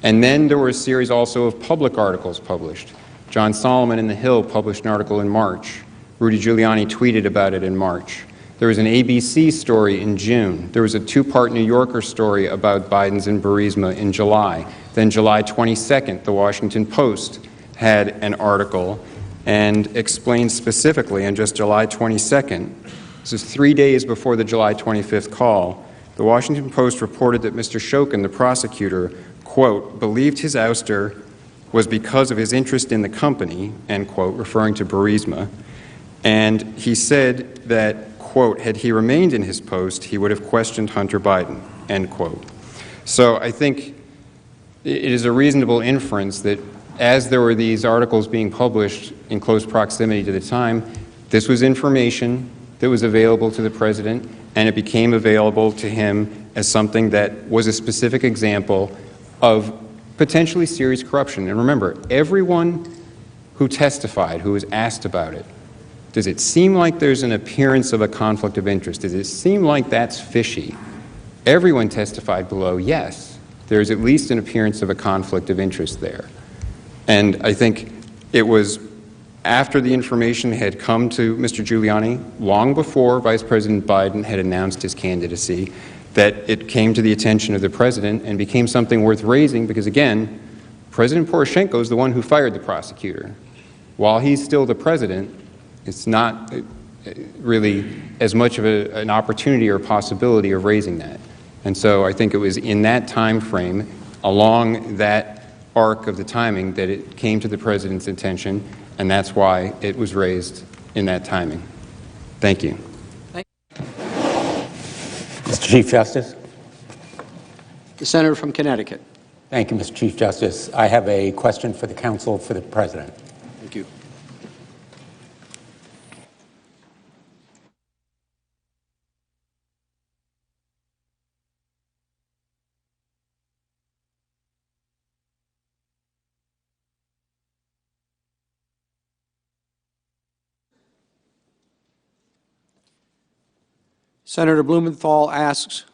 And then there were a series also of public articles published. John Solomon in The Hill published an article in March. Rudy Giuliani tweeted about it in March. There was an ABC story in June. There was a two-part New Yorker story about Biden's in Burisma in July. Then July 22nd, the Washington Post had an article and explained specifically on just July 22nd, this is 3 days before the July 25th call, the Washington Post reported that Mr. Shokin, the prosecutor, quote, believed his ouster was because of his interest in the company, end quote, referring to Burisma. And he said that, quote, had he remained in his post, he would have questioned Hunter Biden, end quote. So I think it is a reasonable inference that as there were these articles being published in close proximity to the time, this was information that was available to the President, and it became available to him as something that was a specific example of potentially serious corruption. And remember, everyone who testified, who was asked about it, does it seem like there's an appearance of a conflict of interest? Does it seem like that's fishy? Everyone testified below, yes, there's at least an appearance of a conflict of interest there. And I think it was after the information had come to Mr. Giuliani, long before Vice President Biden had announced his candidacy, that it came to the attention of the President and became something worth raising because, again, President Poroshenko is the one who fired the prosecutor. While he's still the President, it's not really as much of an opportunity or possibility of raising that. And so I think it was in that time frame, along that arc of the timing, that it came to the President's attention, and that's why it was raised in that timing. Thank you. Mr. Chief Justice. The Senator from Connecticut. Thank you, Mr. Chief Justice. I have a question for the counsel for the President. Thank you. Senator Blumenthal asks,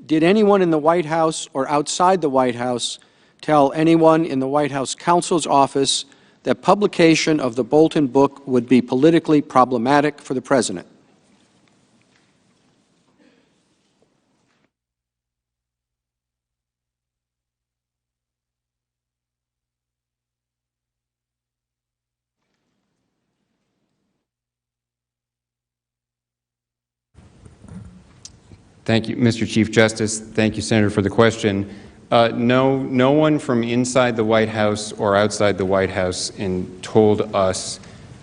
did anyone in the White House or outside the White House tell anyone in the White House counsel's office that publication of the Bolton book would be politically problematic for the President? Thank you, Mr. Chief Justice. Thank you, Senator, for the question. No one from inside the White House or outside the White House told us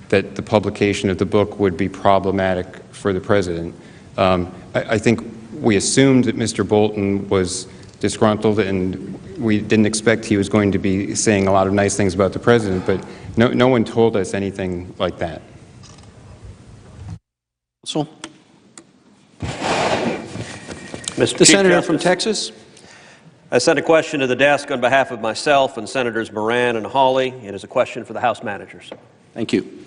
that the publication of the book would be problematic for the President. I think we assumed that Mr. Bolton was disgruntled, and we didn't expect he was going to be saying a lot of nice things about the President, but no one told us anything like that. So, The Senator from Texas. I sent a question to the desk on behalf of myself and Senators Moran and Hawley. It is a question for the House managers. Thank you.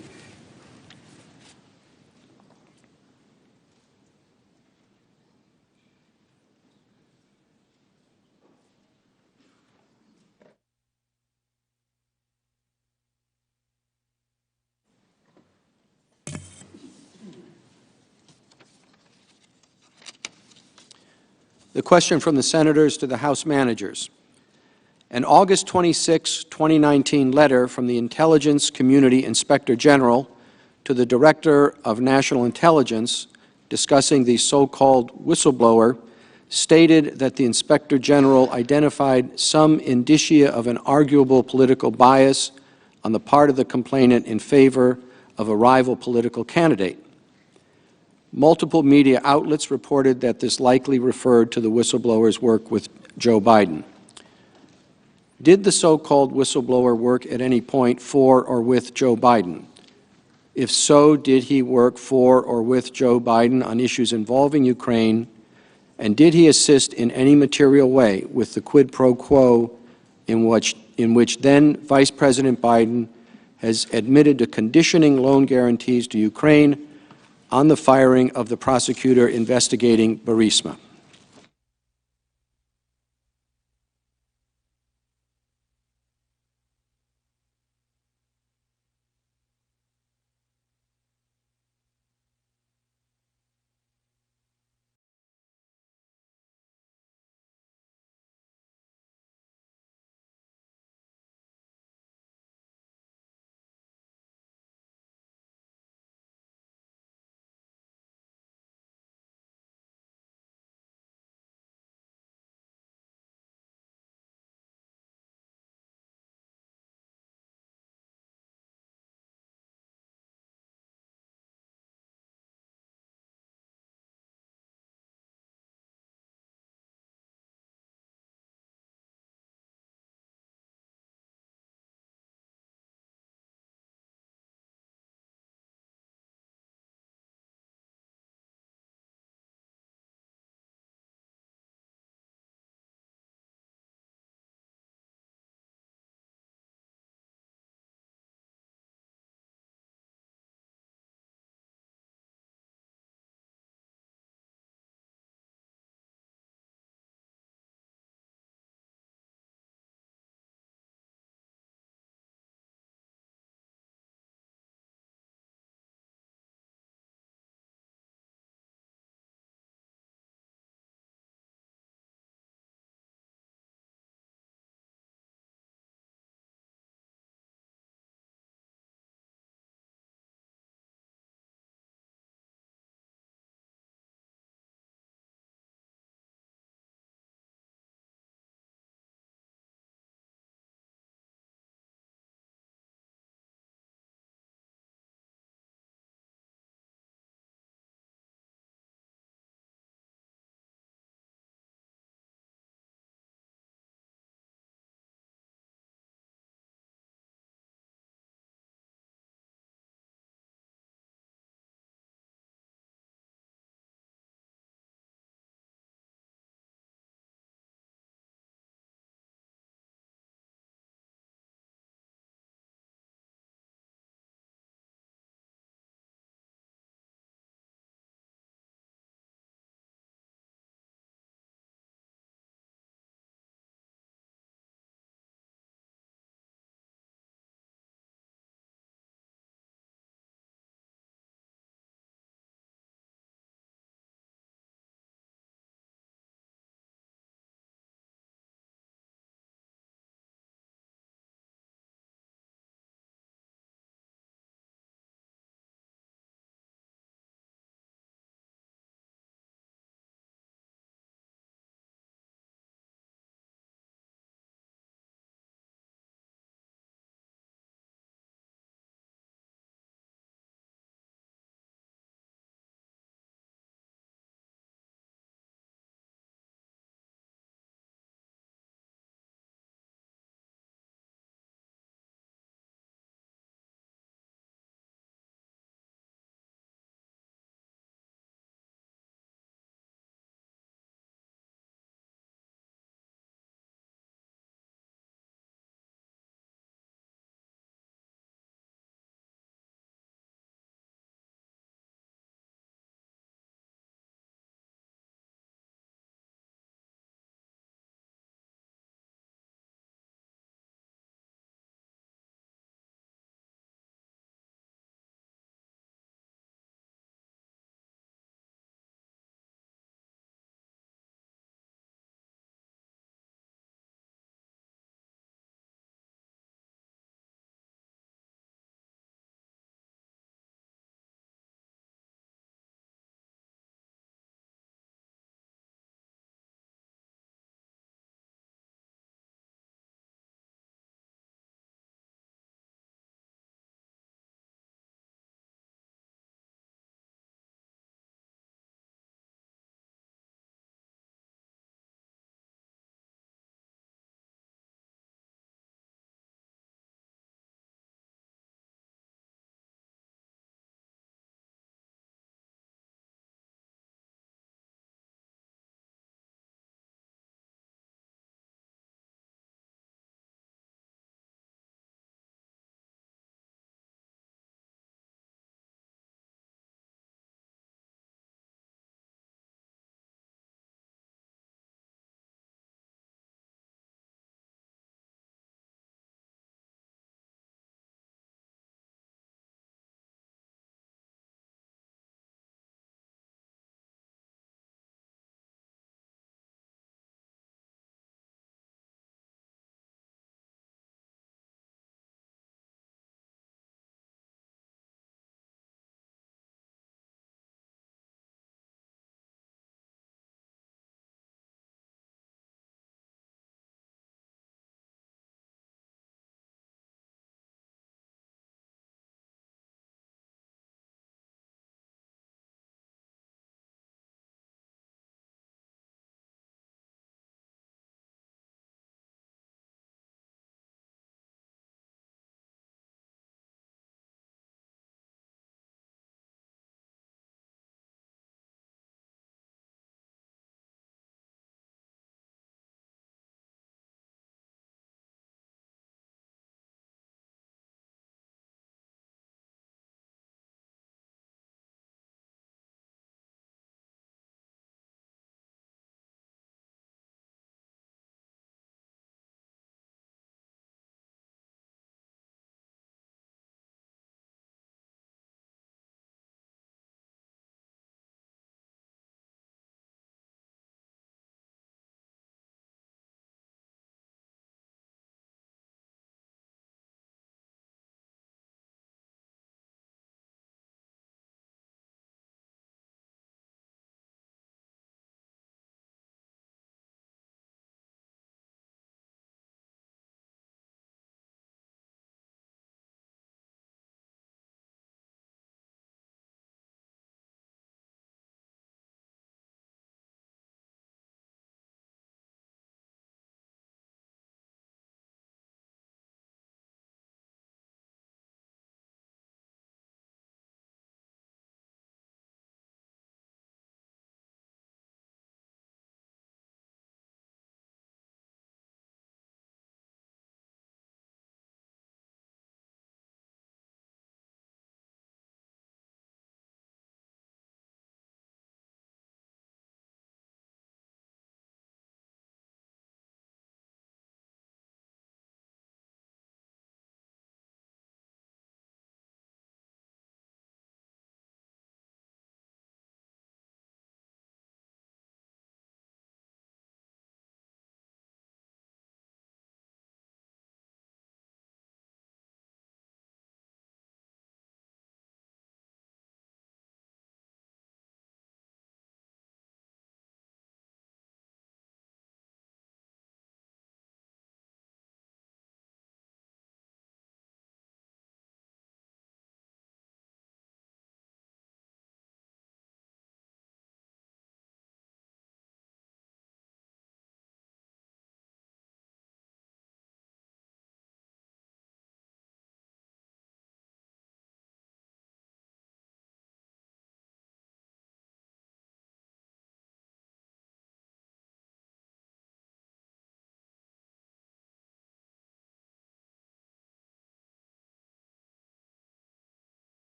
The question from the Senators to the House managers. An August 26, 2019 letter from the Intelligence Community Inspector General to the Director of National Intelligence discussing the so-called whistleblower stated that the Inspector General identified some indicia of an arguable political bias on the part of the complainant in favor of a rival political candidate. Multiple media outlets reported that this likely referred to the whistleblower's work with Joe Biden. Did the so-called whistleblower work at any point for or with Joe Biden? If so, did he work for or with Joe Biden on issues involving Ukraine? And did he assist in any material way with the quid pro quo in which then Vice President Biden has admitted to conditioning loan guarantees to Ukraine on the firing of the prosecutor investigating Burisma?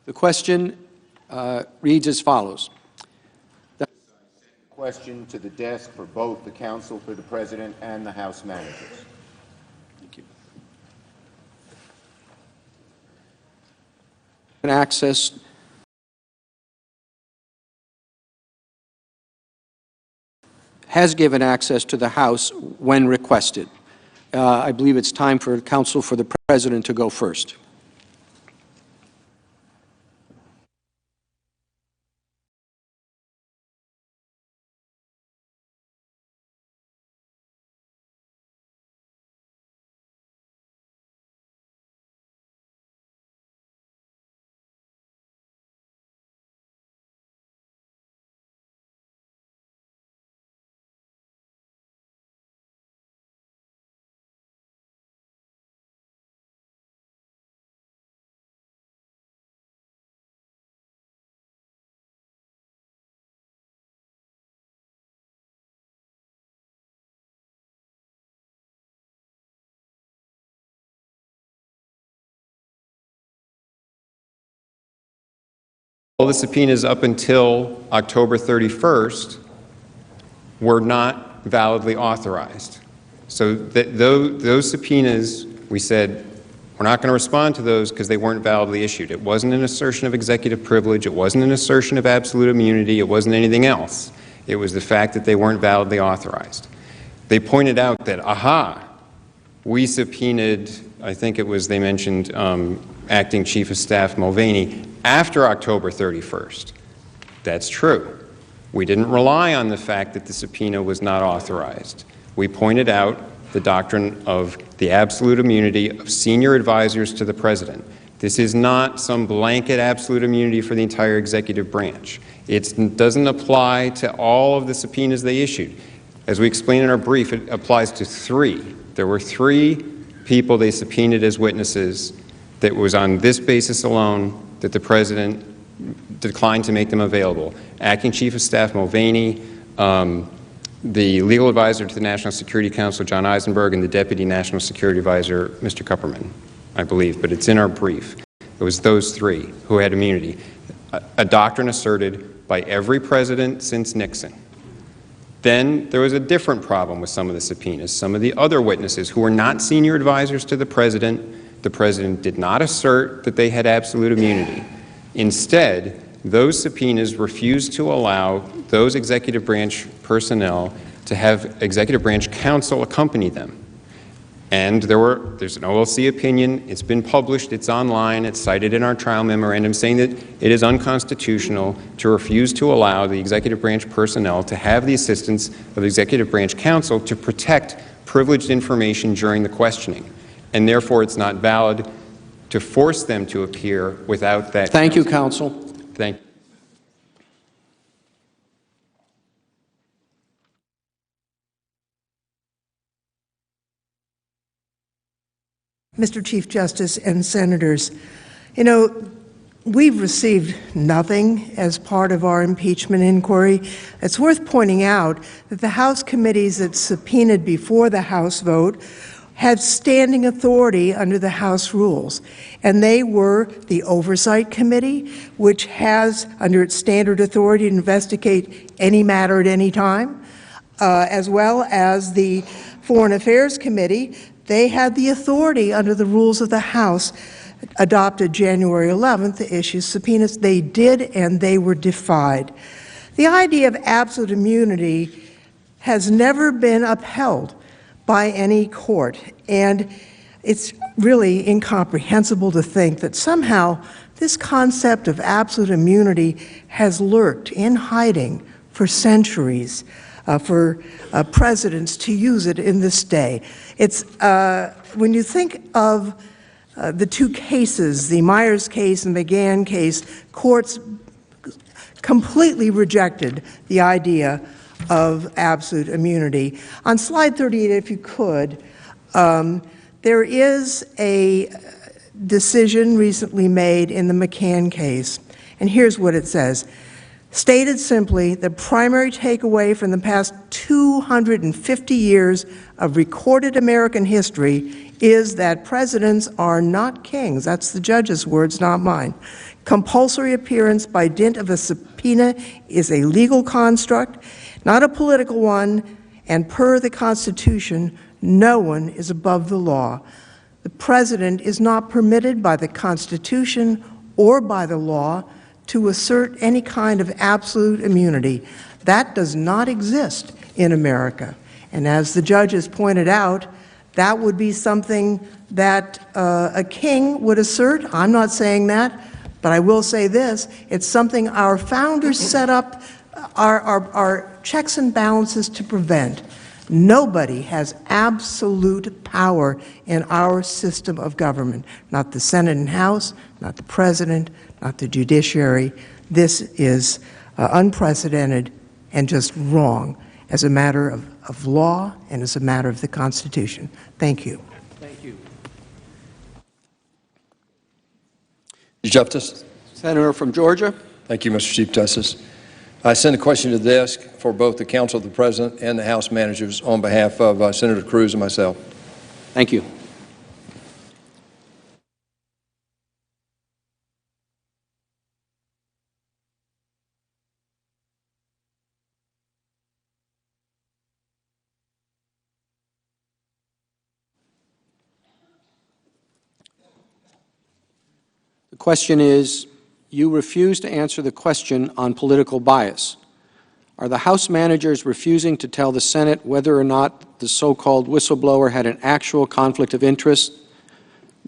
The question reads as follows. Question to the desk for both the counsel for the President and the House managers. Thank you. Access has given access to the House when requested. I believe it's time for counsel for the President to go first. All the subpoenas up until October 31st were not validly authorized. So those subpoenas, we said, we're not going to respond to those because they weren't validly issued. It wasn't an assertion of executive privilege. It wasn't an assertion of absolute immunity. It wasn't anything else. It was the fact that they weren't validly authorized. They pointed out that, we subpoenaed, I think it was, they mentioned Acting Chief of Staff Mulvaney after October 31st. That's true. We didn't rely on the fact that the subpoena was not authorized. We pointed out the doctrine of the absolute immunity of senior advisors to the President. This is not some blanket absolute immunity for the entire executive branch. It doesn't apply to all of the subpoenas they issued. As we explained in our brief, it applies to 3. There were 3 people they subpoenaed as witnesses that was on this basis alone that the President declined to make them available. Acting Chief of Staff Mulvaney, the legal advisor to the National Security Council, John Eisenberg, and the Deputy National Security Advisor, Mr. Kupperman, I believe, but it's in our brief. It was those 3 who had immunity. A doctrine asserted by every president since Nixon. Then there was a different problem with some of the subpoenas. Some of the other witnesses who were not senior advisors to the President did not assert that they had absolute immunity. Instead, those subpoenas refused to allow those executive branch personnel to have executive branch counsel accompany them. And there's an OLC opinion, it's been published, it's online, it's cited in our trial memorandum saying that it is unconstitutional to refuse to allow the executive branch personnel to have the assistance of executive branch counsel to protect privileged information during the questioning. And therefore it's not valid to force them to appear without that. Thank you, counsel. Thank you. Mr. Chief Justice and Senators, you know, we've received nothing as part of our impeachment inquiry. It's worth pointing out that the House committees that subpoenaed before the House vote had standing authority under the House rules, and they were the Oversight Committee, which has, under its standard authority, to investigate any matter at any time, as well as the Foreign Affairs Committee. They had the authority under the rules of the House adopted January 11th to issue subpoenas. They did, and they were defied. The idea of absolute immunity has never been upheld by any court, and it's really incomprehensible to think that somehow this concept of absolute immunity has lurked in hiding for centuries. For presidents to use it in this day. It's, when you think of the 2 cases, the Myers case and the McGahn case, courts completely rejected the idea of absolute immunity. On slide 38, if you could, there is a decision recently made in the McCann case, and here's what it says. Stated simply, the primary takeaway from the past 250 years of recorded American history is that presidents are not kings. That's the judge's words, not mine. Compulsory appearance by dint of a subpoena is a legal construct, not a political one, and per the Constitution, no one is above the law. The President is not permitted by the Constitution or by the law to assert any kind of absolute immunity. That does not exist in America. And as the judges pointed out, that would be something that a king would assert. I'm not saying that, but I will say this. It's something our founders set up our checks and balances to prevent. Nobody has absolute power in our system of government, not the Senate and House, not the President, not the judiciary. This is unprecedented and just wrong as a matter of law and as a matter of the Constitution. Thank you. Thank you. Mr. Justice. Senator from Georgia. Thank you, Mr. Chief Justice. I send a question to the desk for both the Counsel of the President and the House managers on behalf of Senator Cruz and myself. Thank you. The question is, you refuse to answer the question on political bias. Are the House managers refusing to tell the Senate whether or not the so-called whistleblower had an actual conflict of interest?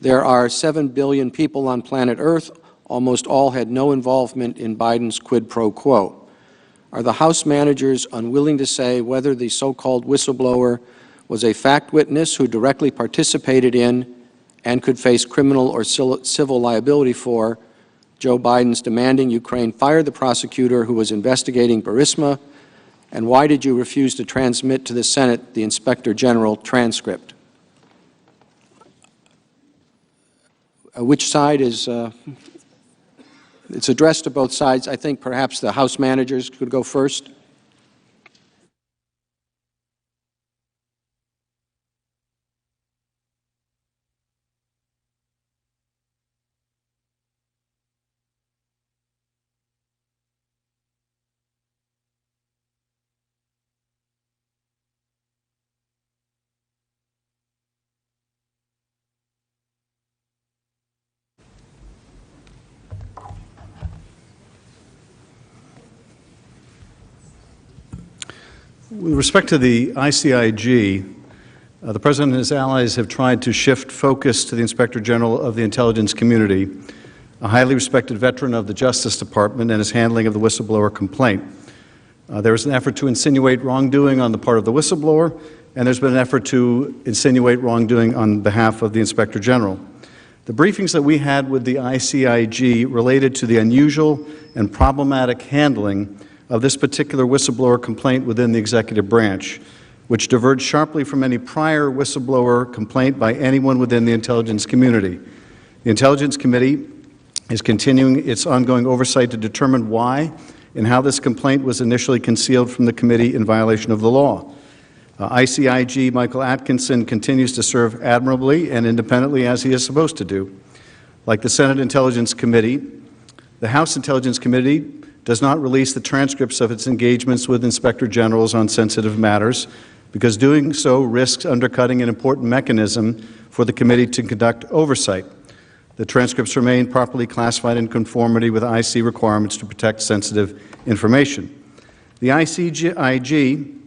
There are 7 billion people on planet Earth. Almost all had no involvement in Biden's quid pro quo. Are the House managers unwilling to say whether the so-called whistleblower was a fact witness who directly participated in and could face criminal or civil liability for Joe Biden's demanding Ukraine fire the prosecutor who was investigating Burisma? And why did you refuse to transmit to the Senate the Inspector General transcript? Which side is, it's addressed to both sides. I think perhaps the House managers could go first. With respect to the ICIG, the President and his allies have tried to shift focus to the Inspector General of the intelligence community, a highly respected veteran of the Justice Department, and his handling of the whistleblower complaint. There was an effort to insinuate wrongdoing on the part of the whistleblower, and there's been an effort to insinuate wrongdoing on behalf of the Inspector General. The briefings that we had with the ICIG related to the unusual and problematic handling of this particular whistleblower complaint within the executive branch, which diverged sharply from any prior whistleblower complaint by anyone within the intelligence community. The Intelligence Committee is continuing its ongoing oversight to determine why and how this complaint was initially concealed from the committee in violation of the law. ICIG Michael Atkinson continues to serve admirably and independently as he is supposed to do. Like the Senate Intelligence Committee, the House Intelligence Committee does not release the transcripts of its engagements with Inspector Generals on sensitive matters, because doing so risks undercutting an important mechanism for the committee to conduct oversight. The transcripts remain properly classified in conformity with IC requirements to protect sensitive information. The ICIG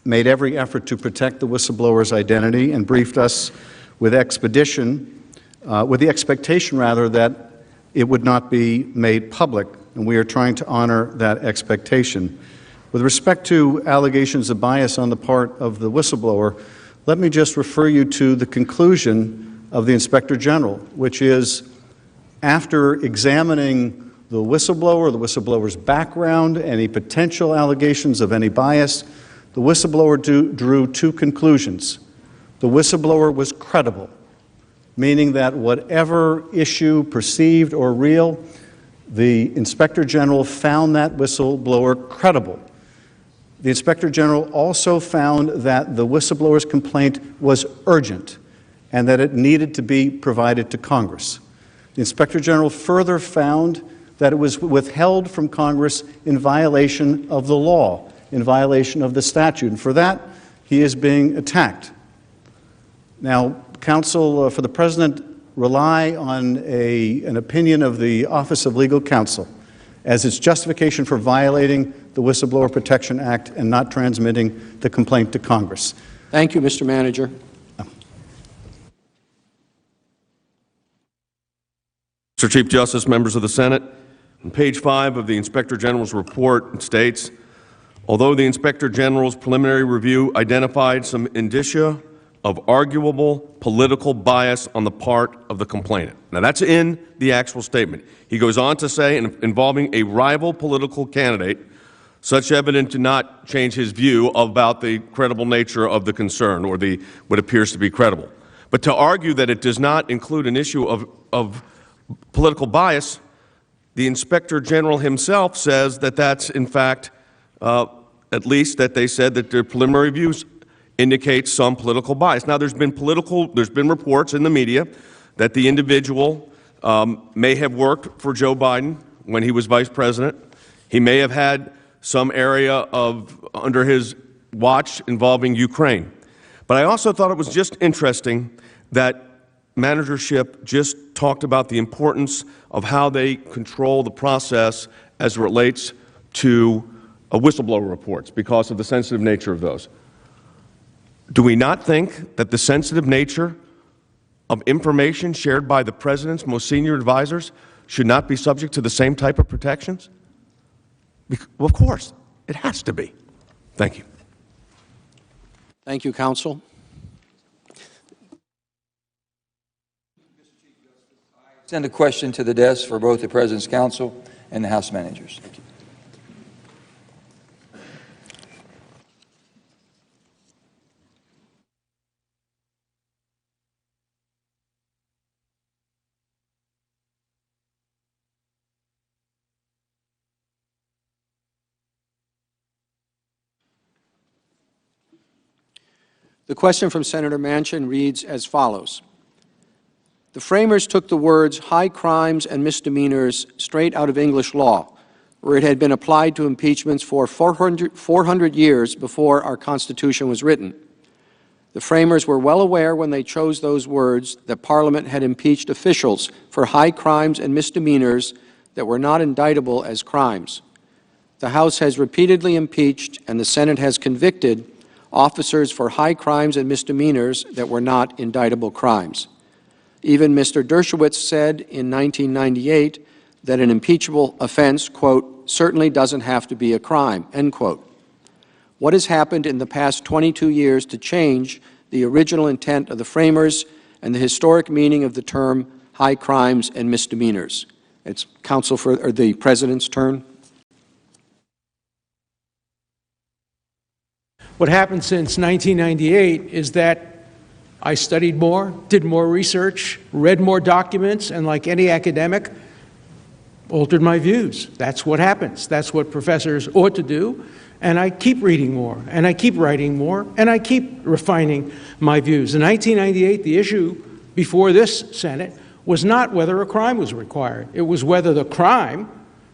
made every effort to protect the whistleblower's identity and briefed us with the expectation that it would not be made public, and we are trying to honor that expectation. With respect to allegations of bias on the part of the whistleblower, let me just refer you to the conclusion of the Inspector General, which is, after examining the whistleblower's background, any potential allegations of any bias, the whistleblower drew two conclusions. The whistleblower was credible, meaning that whatever issue, perceived or real, the Inspector General found that whistleblower credible. The Inspector General also found that the whistleblower's complaint was urgent and that it needed to be provided to Congress. The Inspector General further found that it was withheld from Congress in violation of the law, in violation of the statute, and for that, he is being attacked. Now, counsel for the President rely on an opinion of the Office of Legal Counsel as its justification for violating the Whistleblower Protection Act and not transmitting the complaint to Congress. Thank you, Mr. Manager. Mr. Chief Justice, members of the Senate, on page 5 of the Inspector General's report, it states, although the Inspector General's preliminary review identified some indicia of arguable political bias on the part of the complainant. Now, that's in the actual statement. He goes on to say, involving a rival political candidate, such evidence did not change his view about the credible nature of the concern or what appears to be credible. But to argue that it does not include an issue of political bias, the Inspector General himself says that that's, in fact, at least that they said that their preliminary reviews indicate some political bias. Now, there's been reports in the media that the individual may have worked for Joe Biden when he was vice president. He may have had some area under his watch involving Ukraine. But I also thought it was just interesting that managership just talked about the importance of how they control the process as it relates to whistleblower reports because of the sensitive nature of those. Do we not think that the sensitive nature of information shared by the President's most senior advisors should not be subject to the same type of protections? Well, of course, it has to be. Thank you. Thank you, counsel. Send a question to the desk for both the President's counsel and the House managers. Thank you. The question from Senator Manchin reads as follows. The framers took the words high crimes and misdemeanors straight out of English law, where it had been applied to impeachments for 400 years before our Constitution was written. The framers were well aware when they chose those words that Parliament had impeached officials for high crimes and misdemeanors that were not indictable as crimes. The House has repeatedly impeached and the Senate has convicted officers for high crimes and misdemeanors that were not indictable crimes. Even Mr. Dershowitz said in 1998 that an impeachable offense, quote, certainly doesn't have to be a crime, end quote. What has happened in the past 22 years to change the original intent of the framers and the historic meaning of the term high crimes and misdemeanors? It's counsel for the President's turn. What happened since 1998 is that I studied more, did more research, read more documents, and like any academic, altered my views. That's what happens. That's what professors ought to do. And I keep reading more, and I keep writing more, and I keep refining my views. In 1998, the issue before this Senate was not whether a crime was required. It was whether the crime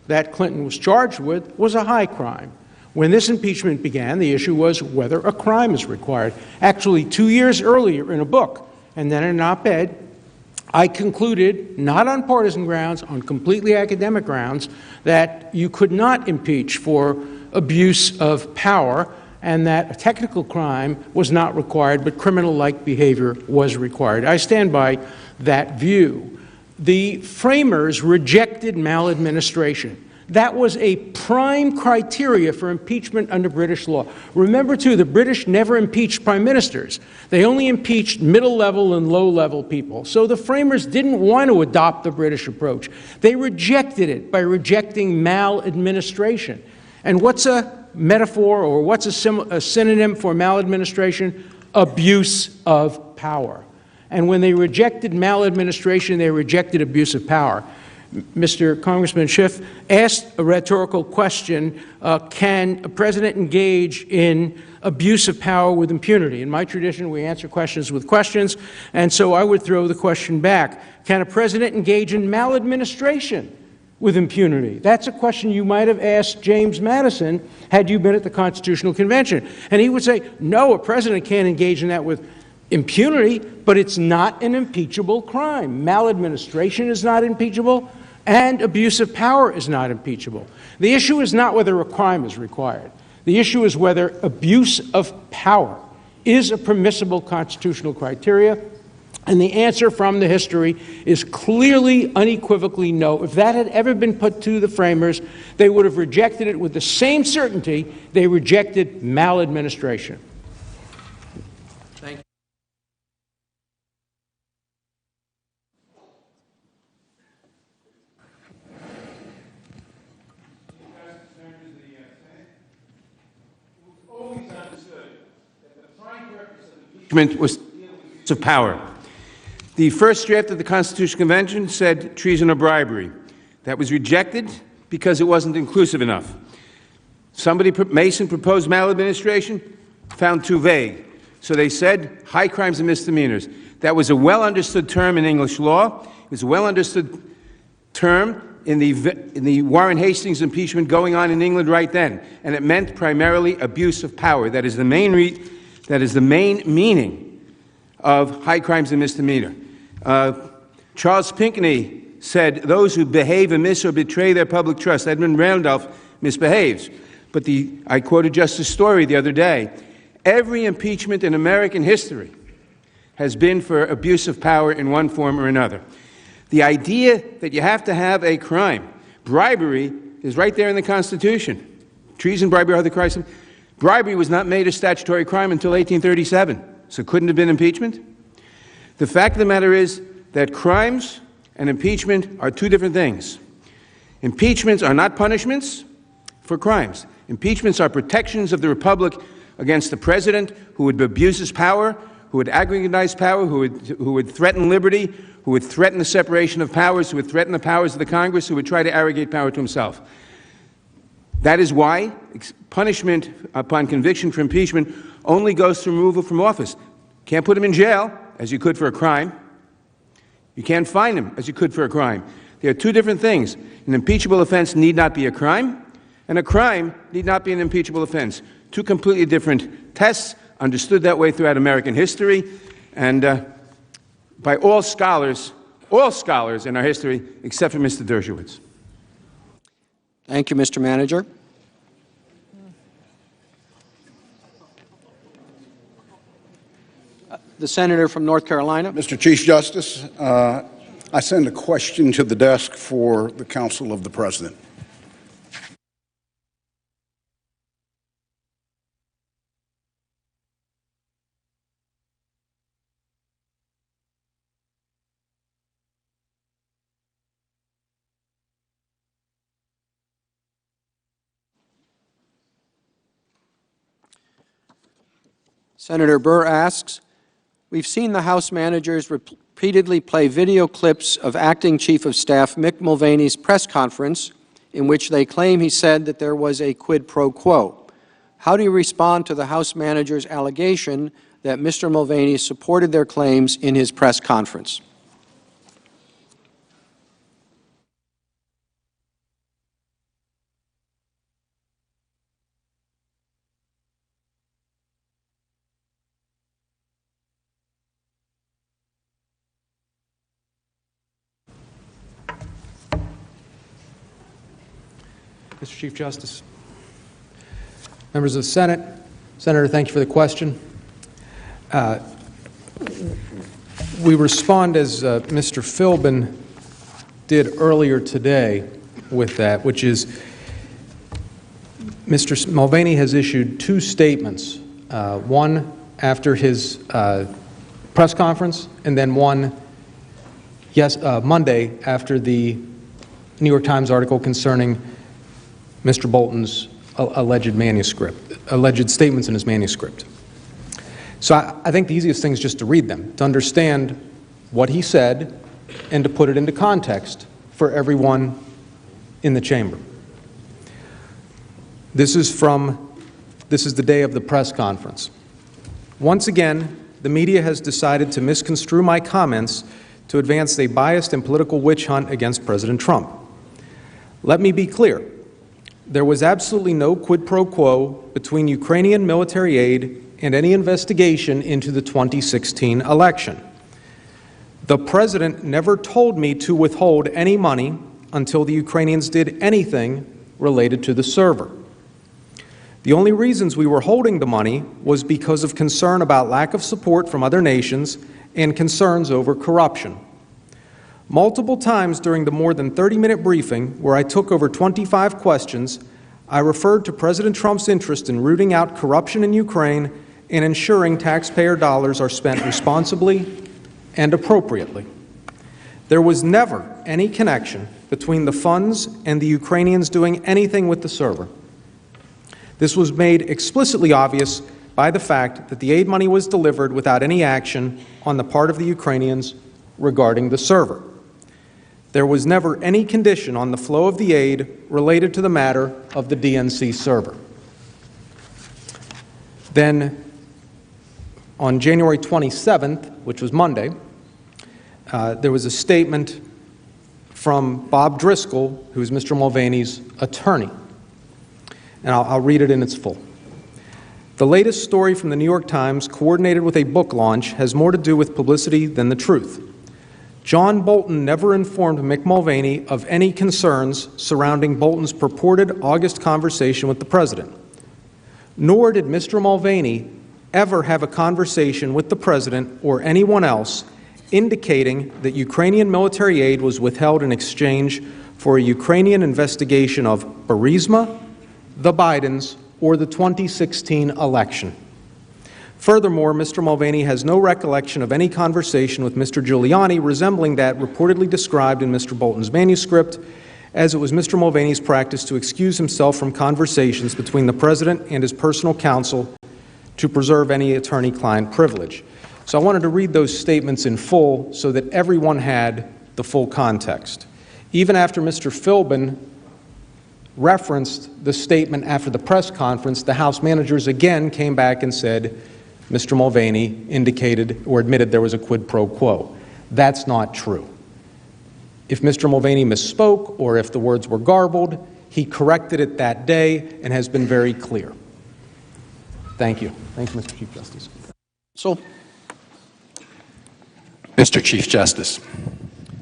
that Clinton was charged with was a high crime. When this impeachment began, the issue was whether a crime is required. Actually, 2 years earlier in a book, and then in an op-ed, I concluded, not on partisan grounds, on completely academic grounds, that you could not impeach for abuse of power and that a technical crime was not required, but criminal-like behavior was required. I stand by that view. The framers rejected maladministration. That was a prime criteria for impeachment under British law. Remember, too, the British never impeached prime ministers. They only impeached middle-level and low-level people. So the framers didn't want to adopt the British approach. They rejected it by rejecting maladministration. And what's a metaphor or what's a synonym for maladministration? Abuse of power. And when they rejected maladministration, they rejected abuse of power. Mr. Congressman Schiff asked a rhetorical question, can a president engage in abuse of power with impunity? In my tradition, we answer questions with questions, and so I would throw the question back. Can a president engage in maladministration with impunity? That's a question you might have asked James Madison had you been at the Constitutional Convention. And he would say, no, a president can't engage in that with impunity, but it's not an impeachable crime. Maladministration is not impeachable, and abuse of power is not impeachable. The issue is not whether a crime is required. The issue is whether abuse of power is a permissible constitutional criteria, and the answer from the history is clearly, unequivocally no. If that had ever been put to the framers, they would have rejected it with the same certainty they rejected maladministration. Thank you. Was of power. The first draft of the Constitutional Convention said treason or bribery. That was rejected because it wasn't inclusive enough. Mason proposed maladministration, found too vague. So they said high crimes and misdemeanors. That was a well-understood term in English law. It was a well-understood term in the Warren Hastings impeachment going on in England right then. And it meant primarily abuse of power. That is the main meaning of high crimes and misdemeanor. Charles Pinckney said, those who behave amiss or betray their public trust. Edmund Randolph misbehaves. But I quoted Justice Story the other day. Every impeachment in American history has been for abuse of power in one form or another. The idea that you have to have a crime, bribery, is right there in the Constitution. Treason, bribery, other crimes. Bribery was not made a statutory crime until 1837, so it couldn't have been impeachment. The fact of the matter is that crimes and impeachment are two different things. Impeachments are not punishments for crimes. Impeachments are protections of the Republic against the president who would abuse his power, who would aggrandise power, who would threaten liberty, who would threaten the separation of powers, who would threaten the powers of the Congress, who would try to arrogate power to himself. That is why punishment upon conviction for impeachment only goes to removal from office. Can't put him in jail, as you could for a crime. You can't fine him, as you could for a crime. They are two different things. An impeachable offense need not be a crime, and a crime need not be an impeachable offense. Two completely different tests, understood that way throughout American history, and by all scholars in our history, except for Mr. Dershowitz. Thank you, Mr. Manager. The senator from North Carolina. Mr. Chief Justice, I send a question to the desk for the counsel of the President. Senator Burr asks, we've seen the House managers repeatedly play video clips of Acting Chief of Staff Mick Mulvaney's press conference in which they claim he said that there was a quid pro quo. How do you respond to the House managers' allegation that Mr. Mulvaney supported their claims in his press conference? Mr. Chief Justice. Members of the Senate, Senator, thank you for the question. We respond as Mr. Philbin did earlier today with that, which is Mr. Mulvaney has issued two statements, one after his press conference and then one Monday after the New York Times article concerning Mr. Bolton's alleged statements in his manuscript. So I think the easiest thing is just to read them, to understand what he said and to put it into context for everyone in the chamber. This is the day of the press conference. Once again, the media has decided to misconstrue my comments to advance a biased and political witch hunt against President Trump. Let me be clear. There was absolutely no quid pro quo between Ukrainian military aid and any investigation into the 2016 election. The President never told me to withhold any money until the Ukrainians did anything related to the server. The only reasons we were holding the money was because of concern about lack of support from other nations and concerns over corruption. Multiple times during the more than 30-minute briefing, where I took over 25 questions, I referred to President Trump's interest in rooting out corruption in Ukraine and ensuring taxpayer dollars are spent responsibly and appropriately. There was never any connection between the funds and the Ukrainians doing anything with the server. This was made explicitly obvious by the fact that the aid money was delivered without any action on the part of the Ukrainians regarding the server. There was never any condition on the flow of the aid related to the matter of the DNC server. Then, on January 27th, which was Monday, there was a statement from Bob Driscoll, who is Mr. Mulvaney's attorney. And I'll read it in its full. The latest story from the New York Times, coordinated with a book launch, has more to do with publicity than the truth. John Bolton never informed Mick Mulvaney of any concerns surrounding Bolton's purported August conversation with the President. Nor did Mr. Mulvaney ever have a conversation with the President or anyone else indicating that Ukrainian military aid was withheld in exchange for a Ukrainian investigation of Burisma, the Bidens, or the 2016 election. Furthermore, Mr. Mulvaney has no recollection of any conversation with Mr. Giuliani resembling that reportedly described in Mr. Bolton's manuscript, as it was Mr. Mulvaney's practice to excuse himself from conversations between the President and his personal counsel to preserve any attorney-client privilege. So I wanted to read those statements in full so that everyone had the full context. Even after Mr. Philbin referenced the statement after the press conference, the House managers again came back and said Mr. Mulvaney indicated or admitted there was a quid pro quo. That's not true. If Mr. Mulvaney misspoke or if the words were garbled, he corrected it that day and has been very clear. Thank you. Thank you, Mr. Chief Justice. So, Mr. Chief Justice.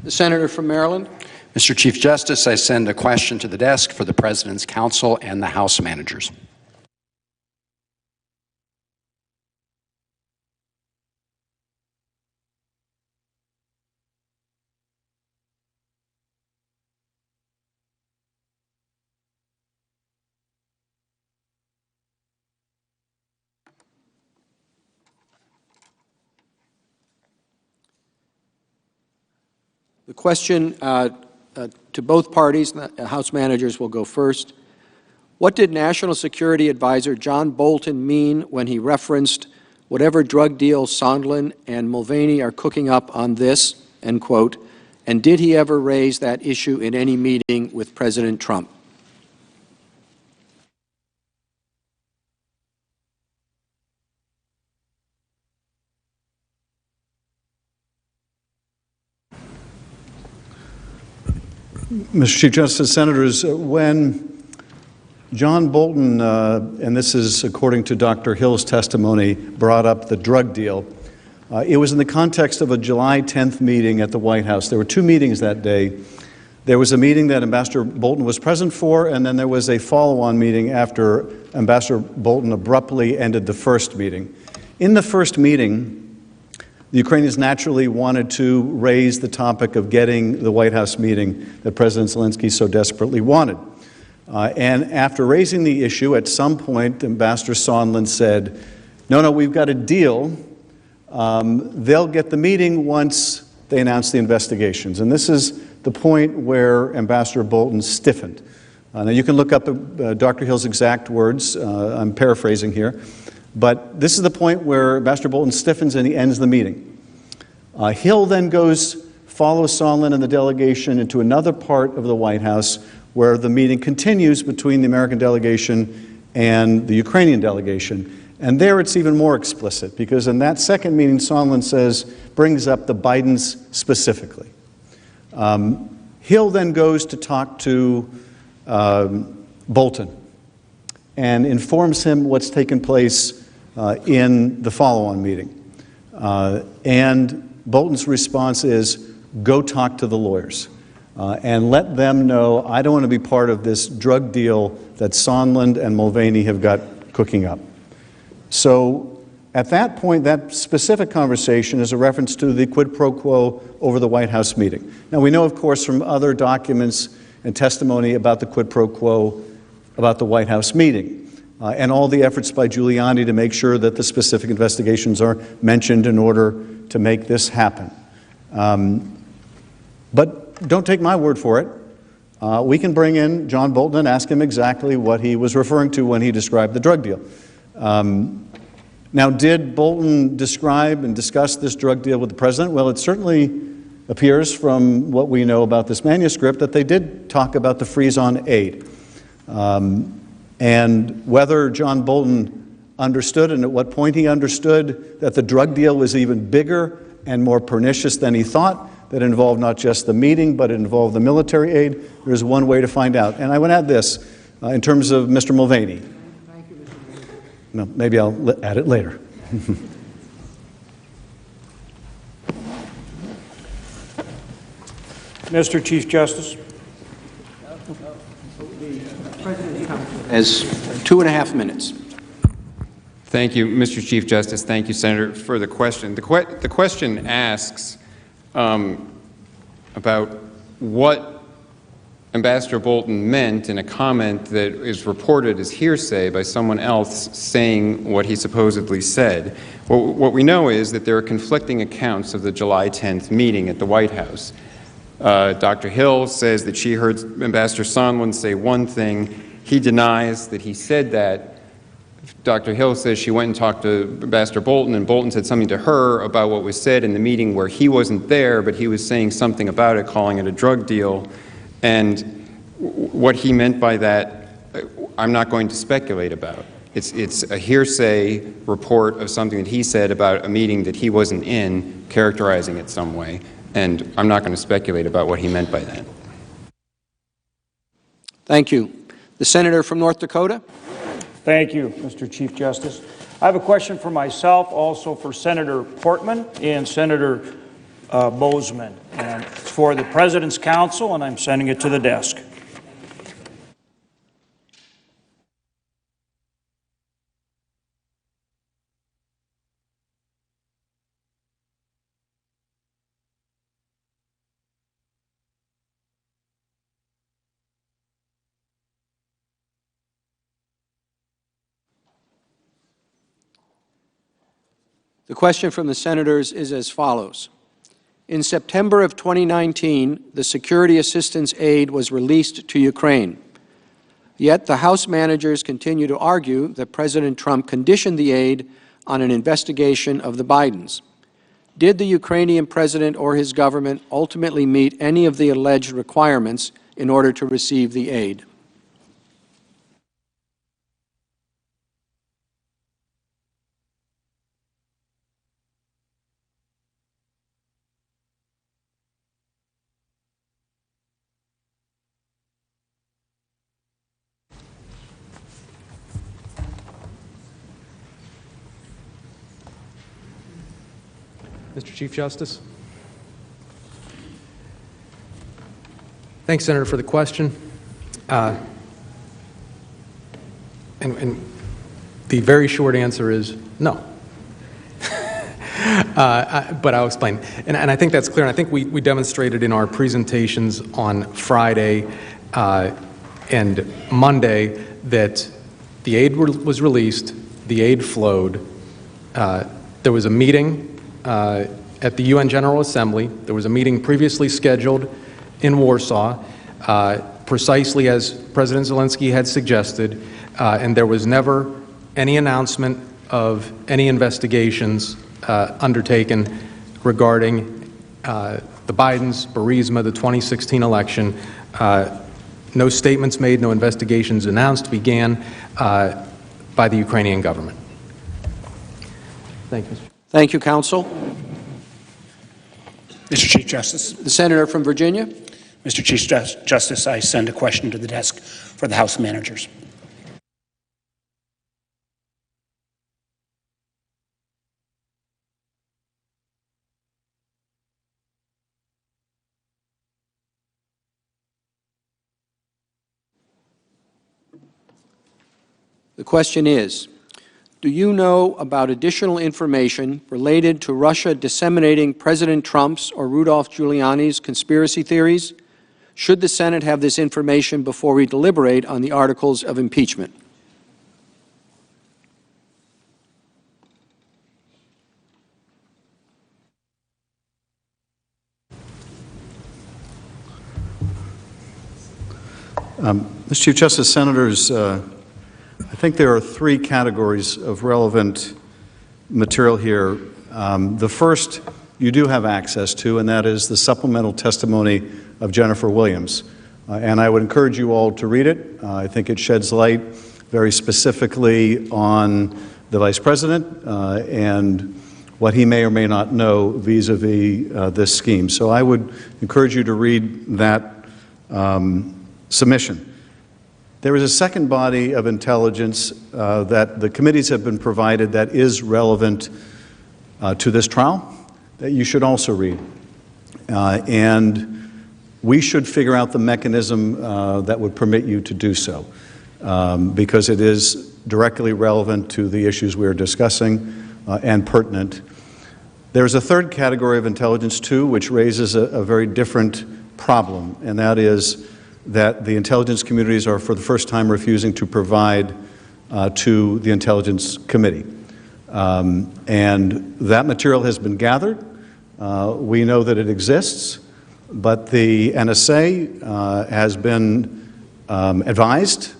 the senator from Maryland. Mr. Chief Justice, I send a question to the desk for the President's counsel and the House managers. The question to both parties, the House managers will go first. What did National Security Advisor John Bolton mean when he referenced whatever drug deal Sondland and Mulvaney are cooking up on this, end quote, and did he ever raise that issue in any meeting with President Trump? Mr. Chief Justice, Senators, when John Bolton, and this is according to Dr. Hill's testimony, brought up the drug deal, it was in the context of a July 10th meeting at the White House. There were two meetings that day. There was a meeting that Ambassador Bolton was present for, and then there was a follow-on meeting after Ambassador Bolton abruptly ended the first meeting. In the first meeting, the Ukrainians naturally wanted to raise the topic of getting the White House meeting that President Zelensky so desperately wanted. And after raising the issue, at some point, Ambassador Sondland said, no, we've got a deal. They'll get the meeting once they announce the investigations. And this is the point where Ambassador Bolton stiffened. Now, you can look up Dr. Hill's exact words. I'm paraphrasing here. But this is the point where Ambassador Bolton stiffens and he ends the meeting. Hill then goes follows Sondland and the delegation into another part of the White House where the meeting continues between the American delegation and the Ukrainian delegation. And there it's even more explicit, because in that second meeting, Sondland brings up the Bidens specifically. Hill then goes to talk to Bolton and informs him what's taken place in the follow-on meeting. And Bolton's response is, go talk to the lawyers and let them know I don't want to be part of this drug deal that Sondland and Mulvaney have got cooking up. So at that point, that specific conversation is a reference to the quid pro quo over the White House meeting. Now, we know, of course, from other documents and testimony about the quid pro quo about the White House meeting and all the efforts by Giuliani to make sure that the specific investigations are mentioned in order to make this happen. But don't take my word for it. We can bring in John Bolton and ask him exactly what he was referring to when he described the drug deal. Now, did Bolton describe and discuss this drug deal with the president? Well, it certainly appears from what we know about this manuscript that they did talk about the freeze on aid. And whether John Bolton understood and at what point he understood that the drug deal was even bigger and more pernicious than he thought, that involved not just the meeting, but it involved the military aid, there's one way to find out. And I would add this in terms of Mr. Mulvaney. No, maybe I'll add it later. Mr. Chief Justice. As 2.5 minutes. Thank you, Mr. Chief Justice. Thank you, Senator, for the question. The question asks about what Ambassador Bolton meant in a comment that is reported as hearsay by someone else saying what he supposedly said. What we know is that there are conflicting accounts of the July 10th meeting at the White House. Dr. Hill says that she heard Ambassador Sondland say one thing. He denies that he said that. Dr. Hill says she went and talked to Ambassador Bolton, and Bolton said something to her about what was said in the meeting where he wasn't there, but he was saying something about it, calling it a drug deal. And what he meant by that, I'm not going to speculate about. It's a hearsay report of something that he said about a meeting that he wasn't in, characterizing it some way. And I'm not going to speculate about what he meant by that. Thank you. The senator from North Dakota. Thank you, Mr. Chief Justice. I have a question for myself, also for Senator Portman and Senator Bozeman. And it's for the President's Counsel, and I'm sending it to the desk. The question from the senators is as follows. In September of 2019, the security assistance aid was released to Ukraine. Yet the House managers continue to argue that President Trump conditioned the aid on an investigation of the Bidens. Did the Ukrainian president or his government ultimately meet any of the alleged requirements in order to receive the aid? Mr. Chief Justice. Thanks, Senator, for the question. And the very short answer is no. But I'll explain. And I think that's clear. And I think we demonstrated in our presentations on Friday and Monday that the aid was released, the aid flowed. There was a meeting at the UN General Assembly. There was a meeting previously scheduled in Warsaw, precisely as President Zelensky had suggested, and there was never any announcement of any investigations undertaken regarding the the Bidens, Burisma, the 2016 election. No statements made, no investigations announced began by the Ukrainian government. Thank you. Thank you, counsel. Mr. Chief Justice. The senator from Virginia. Mr. Chief Justice, I send a question to the desk for the House managers. The question is, do you know about additional information related to Russia disseminating President Trump's or Rudolph Giuliani's conspiracy theories? Should the Senate have this information before we deliberate on the articles of impeachment? Mr. Chief Justice, Senators, I think there are three categories of relevant material here. The first you do have access to, and that is the supplemental testimony of Jennifer Williams. And I would encourage you all to read it. I think it sheds light very specifically on the Vice President and what he may or may not know vis-a-vis this scheme. So I would encourage you to read that submission. There is a second body of intelligence that the committees have been provided that is relevant to this trial that you should also read. And we should figure out the mechanism that would permit you to do so because it is directly relevant to the issues we are discussing and pertinent. There's a third category of intelligence, too, which raises a very different problem, and that is that the intelligence communities are for the first time refusing to provide to the Intelligence Committee. And that material has been gathered. We know that it exists, but the NSA has been advised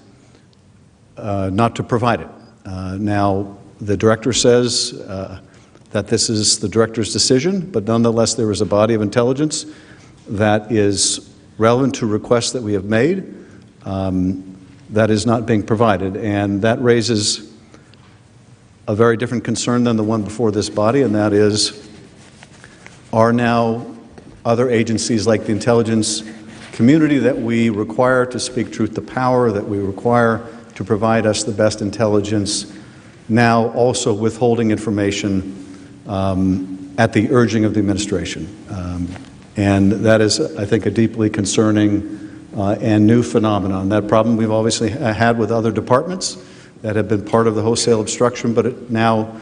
not to provide it. Now, the director says that this is the director's decision, but nonetheless there is a body of intelligence that is relevant to requests that we have made that is not being provided. And that raises a very different concern than the one before this body, and that is, are now other agencies like the intelligence community that we require to speak truth to power, that we require to provide us the best intelligence, now also withholding information at the urging of the administration. And that is, I think, a deeply concerning and new phenomenon. That problem we've obviously had with other departments that have been part of the wholesale obstruction, but it now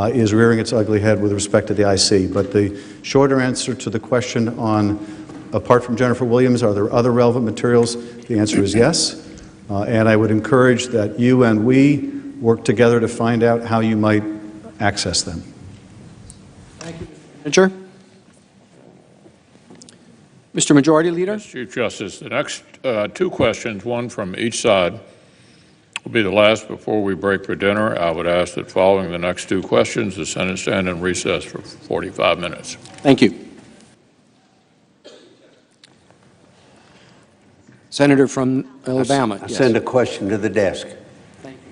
is rearing its ugly head with respect to the IC. But the shorter answer to the question on, apart from Jennifer Williams, are there other relevant materials? The answer is yes. And I would encourage that you and we work together to find out how you might access them. Thank you, Mr. Manager. Mr. Majority Leader. Mr. Chief Justice, the next two questions, one from each side, will be the last before we break for dinner. I would ask that following the next two questions, the Senate stand in recess for 45 minutes. Thank you. Senator from Alabama. I send a question to the desk. Thank you.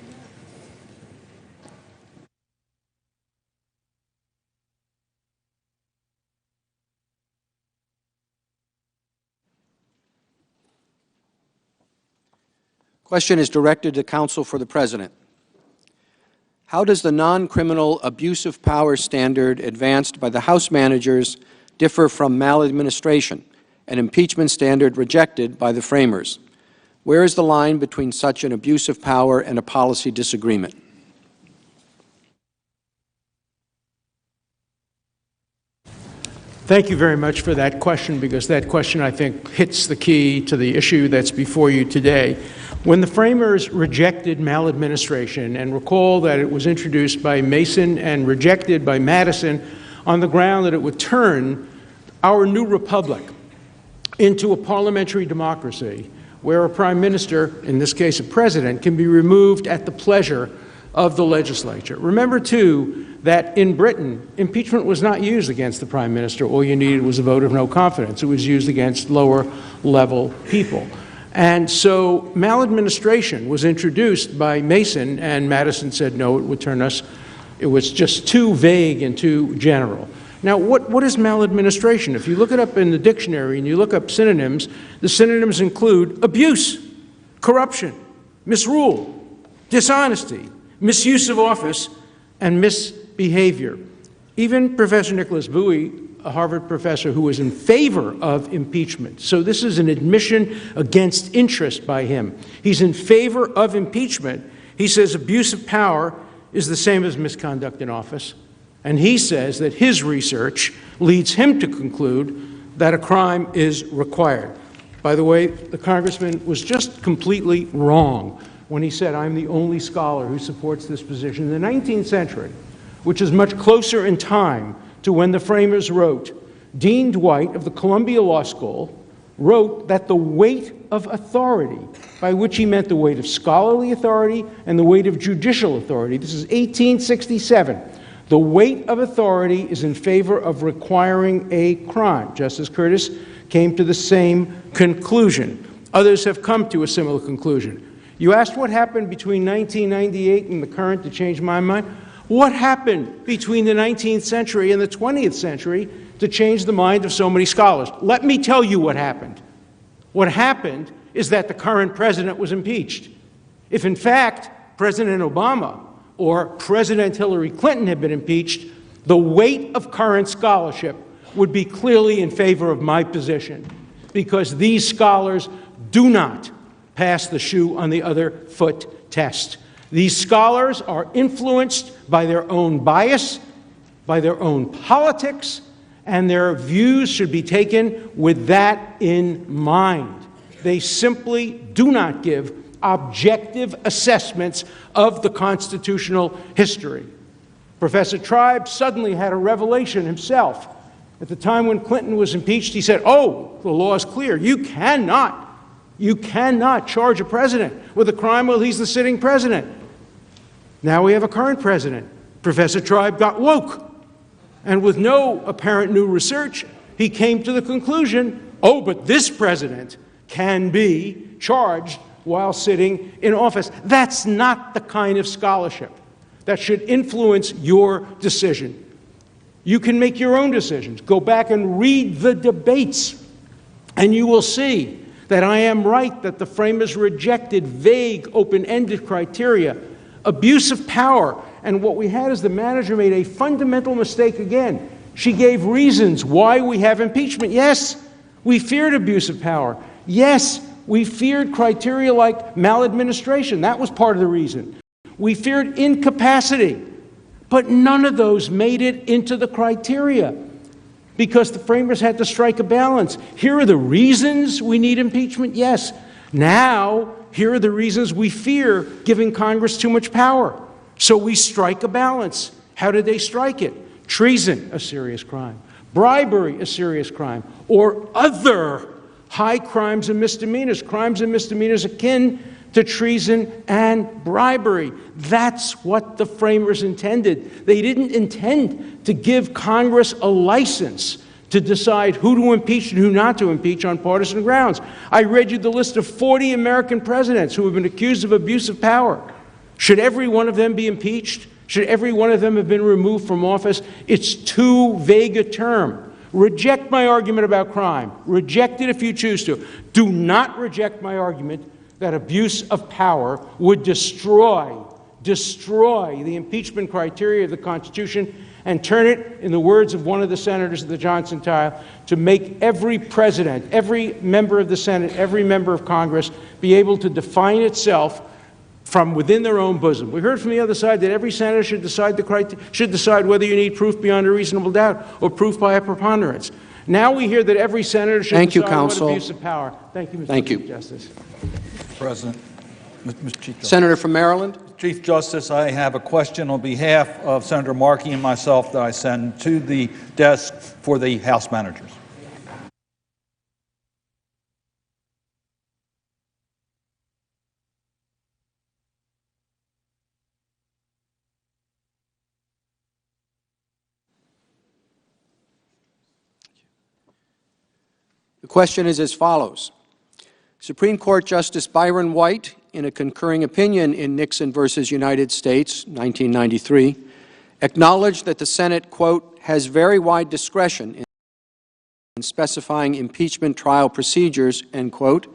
Question is directed to counsel for the President. How does the non-criminal abuse of power standard advanced by the House managers differ from maladministration, an impeachment standard rejected by the framers? Where is the line between such an abuse of power and a policy disagreement? Thank you very much for that question, because that question, I think, hits the key to the issue that's before you today. When the framers rejected maladministration, and recall that it was introduced by Mason and rejected by Madison on the ground that it would turn our new republic into a parliamentary democracy where a prime minister, in this case a president, can be removed at the pleasure of the legislature. Remember, too, that in Britain, impeachment was not used against the Prime Minister. All you needed was a vote of no confidence. It was used against lower-level people. And so maladministration was introduced by Mason, and Madison said, no, it would turn us, it was just too vague and too general. Now, what is maladministration? If you look it up in the dictionary and you look up synonyms, the synonyms include abuse, corruption, misrule, dishonesty, misuse of office, and misbehavior. Even Professor Nicholas Bowie, a Harvard professor who was in favor of impeachment, so this is an admission against interest by him. He's in favor of impeachment. He says abuse of power is the same as misconduct in office, and he says that his research leads him to conclude that a crime is required. By the way, the congressman was just completely wrong when he said, I'm the only scholar who supports this position. In the 19th century, which is much closer in time to when the framers wrote, Dean Dwight of the Columbia Law School wrote that the weight of authority, by which he meant the weight of scholarly authority and the weight of judicial authority, this is 1867, the weight of authority is in favor of requiring a crime. Justice Curtis came to the same conclusion. Others have come to a similar conclusion. You asked what happened between 1998 and the current to change my mind. What happened between the 19th century and the 20th century to change the mind of so many scholars? Let me tell you what happened. What happened is that the current president was impeached. If, in fact, President Obama or President Hillary Clinton had been impeached, the weight of current scholarship would be clearly in favor of my position, because these scholars do not pass the shoe on the other foot test. These scholars are influenced by their own bias, by their own politics, and their views should be taken with that in mind. They simply do not give objective assessments of the constitutional history. Professor Tribe suddenly had a revelation himself. At the time when Clinton was impeached, he said, oh, the law is clear. You cannot charge a president with a crime while he's the sitting president. Now we have a current president. Professor Tribe got woke. And with no apparent new research, he came to the conclusion, oh, but this president can be charged while sitting in office. That's not the kind of scholarship that should influence your decision. You can make your own decisions. Go back and read the debates, and you will see that I am right, that the framers rejected vague, open-ended criteria, abuse of power, and what we had is the manager made a fundamental mistake again. She gave reasons why we have impeachment. Yes, we feared abuse of power. Yes, we feared criteria like maladministration. That was part of the reason. We feared incapacity, but none of those made it into the criteria because the framers had to strike a balance. Here are the reasons we need impeachment, yes. Now, here are the reasons we fear giving Congress too much power. So we strike a balance. How did they strike it? Treason, a serious crime. Bribery, a serious crime. Or other high crimes and misdemeanors akin to treason and bribery. That's what the framers intended. They didn't intend to give Congress a license to decide who to impeach and who not to impeach on partisan grounds. I read you the list of 40 American presidents who have been accused of abuse of power. Should every one of them be impeached? Should every one of them have been removed from office? It's too vague a term. Reject my argument about crime. Reject it if you choose to. Do not reject my argument that abuse of power would destroy the impeachment criteria of the Constitution and turn it, in the words of one of the senators of the Johnson trial, to make every president, every member of the Senate, every member of Congress be able to define itself from within their own bosom. We heard from the other side that every senator should decide whether you need proof beyond a reasonable doubt or proof by a preponderance. Now we hear that every senator should decide what abuse of power. Thank you, Mr. Chief Justice. President. Mr. Chief Justice. Senator from Maryland. Chief Justice, I have a question on behalf of Senator Markey and myself that I send to the desk for the House managers. The question is as follows. Supreme Court Justice Byron White, in a concurring opinion in Nixon versus United States, 1993, acknowledged that the Senate, quote, has very wide discretion in specifying impeachment trial procedures, end quote,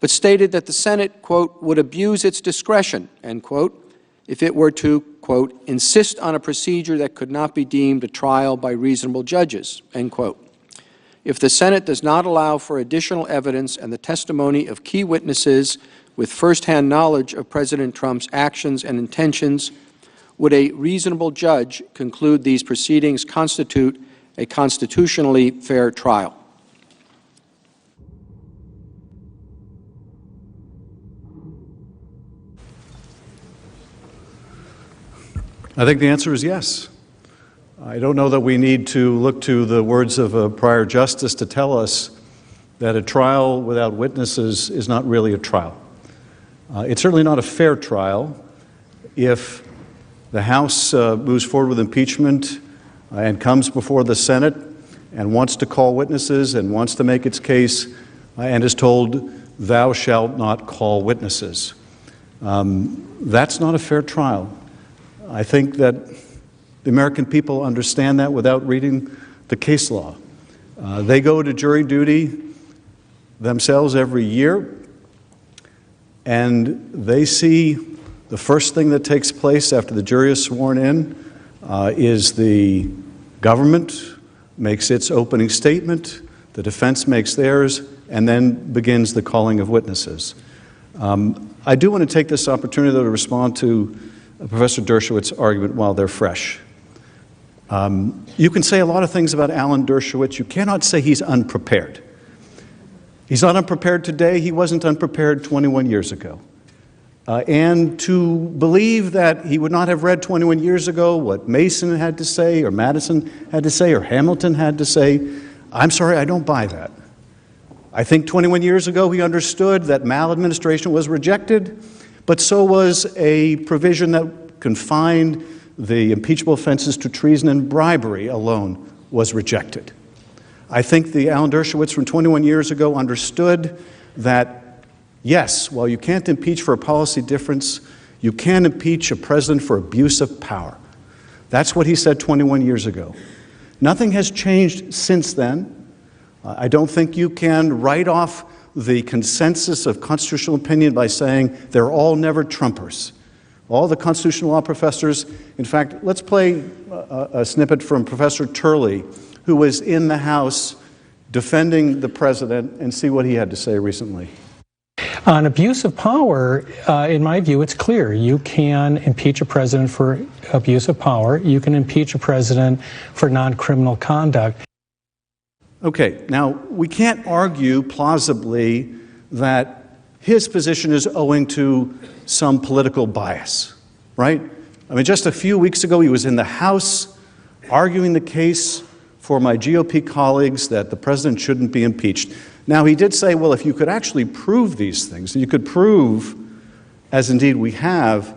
but stated that the Senate, quote, would abuse its discretion, end quote, if it were to, quote, insist on a procedure that could not be deemed a trial by reasonable judges, end quote. If the Senate does not allow for additional evidence and the testimony of key witnesses with firsthand knowledge of President Trump's actions and intentions, would a reasonable judge conclude these proceedings constitute a constitutionally fair trial? I think the answer is yes. I don't know that we need to look to the words of a prior justice to tell us that a trial without witnesses is not really a trial. It's certainly not a fair trial if the House moves forward with impeachment and comes before the Senate and wants to call witnesses and wants to make its case and is told, thou shalt not call witnesses. That's not a fair trial. I think that the American people understand that without reading the case law. They go to jury duty themselves every year, and they see the first thing that takes place after the jury is sworn in is the government makes its opening statement, the defense makes theirs, and then begins the calling of witnesses. I do want to take this opportunity, though, to respond to Professor Dershowitz's argument while they're fresh. You can say a lot of things about Alan Dershowitz. You cannot say he's unprepared. He's not unprepared today. He wasn't unprepared 21 years ago. And to believe that he would not have read 21 years ago what Mason had to say, or Madison had to say, or Hamilton had to say, I'm sorry, I don't buy that. I think 21 years ago he understood that maladministration was rejected, but so was a provision that confined the impeachable offenses to treason and bribery alone was rejected. I think the Alan Dershowitz from 21 years ago understood that, yes, while you can't impeach for a policy difference, you can impeach a president for abuse of power. That's what he said 21 years ago. Nothing has changed since then. I don't think you can write off the consensus of constitutional opinion by saying they're all never Trumpers. All the constitutional law professors, in fact, let's play a snippet from Professor Turley, who was in the House defending the president, and see what he had to say recently. On abuse of power, in my view, it's clear. You can impeach a president for abuse of power. You can impeach a president for non-criminal conduct. Okay, now, we can't argue plausibly that his position is owing to some political bias, right? I mean, just a few weeks ago, he was in the House arguing the case for my GOP colleagues that the president shouldn't be impeached. Now, he did say, well, if you could actually prove these things, you could prove, as indeed we have,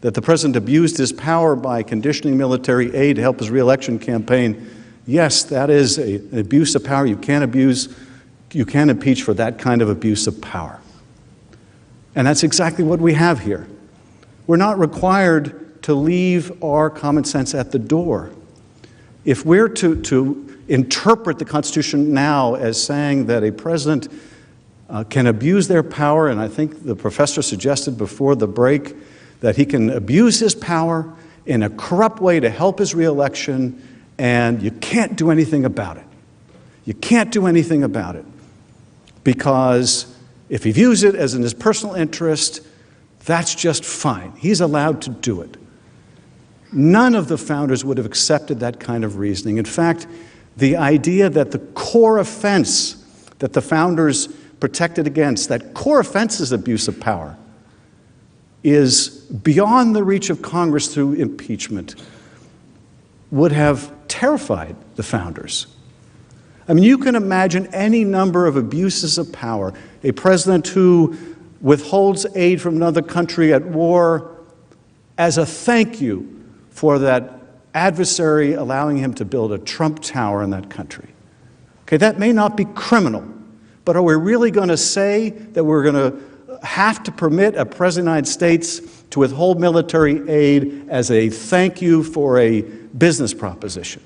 that the president abused his power by conditioning military aid to help his re-election campaign, yes, that is an abuse of power. You can't impeach for that kind of abuse of power. And that's exactly what we have here. We're not required to leave our common sense at the door. If we're to interpret the Constitution now as saying that a president can abuse their power, and I think the professor suggested before the break that he can abuse his power in a corrupt way to help his re-election, and you can't do anything about it. You can't do anything about it because if he views it as in his personal interest, that's just fine. He's allowed to do it. None of the founders would have accepted that kind of reasoning. In fact, the idea that the core offense that the founders protected against, that core offense is abuse of power, is beyond the reach of Congress through impeachment, would have terrified the founders. I mean, you can imagine any number of abuses of power. A president who withholds aid from another country at war as a thank you for that adversary allowing him to build a Trump Tower in that country. Okay, that may not be criminal, But are we really going to say that we're going to have to permit a president of the United States to withhold military aid as a thank you for a business proposition?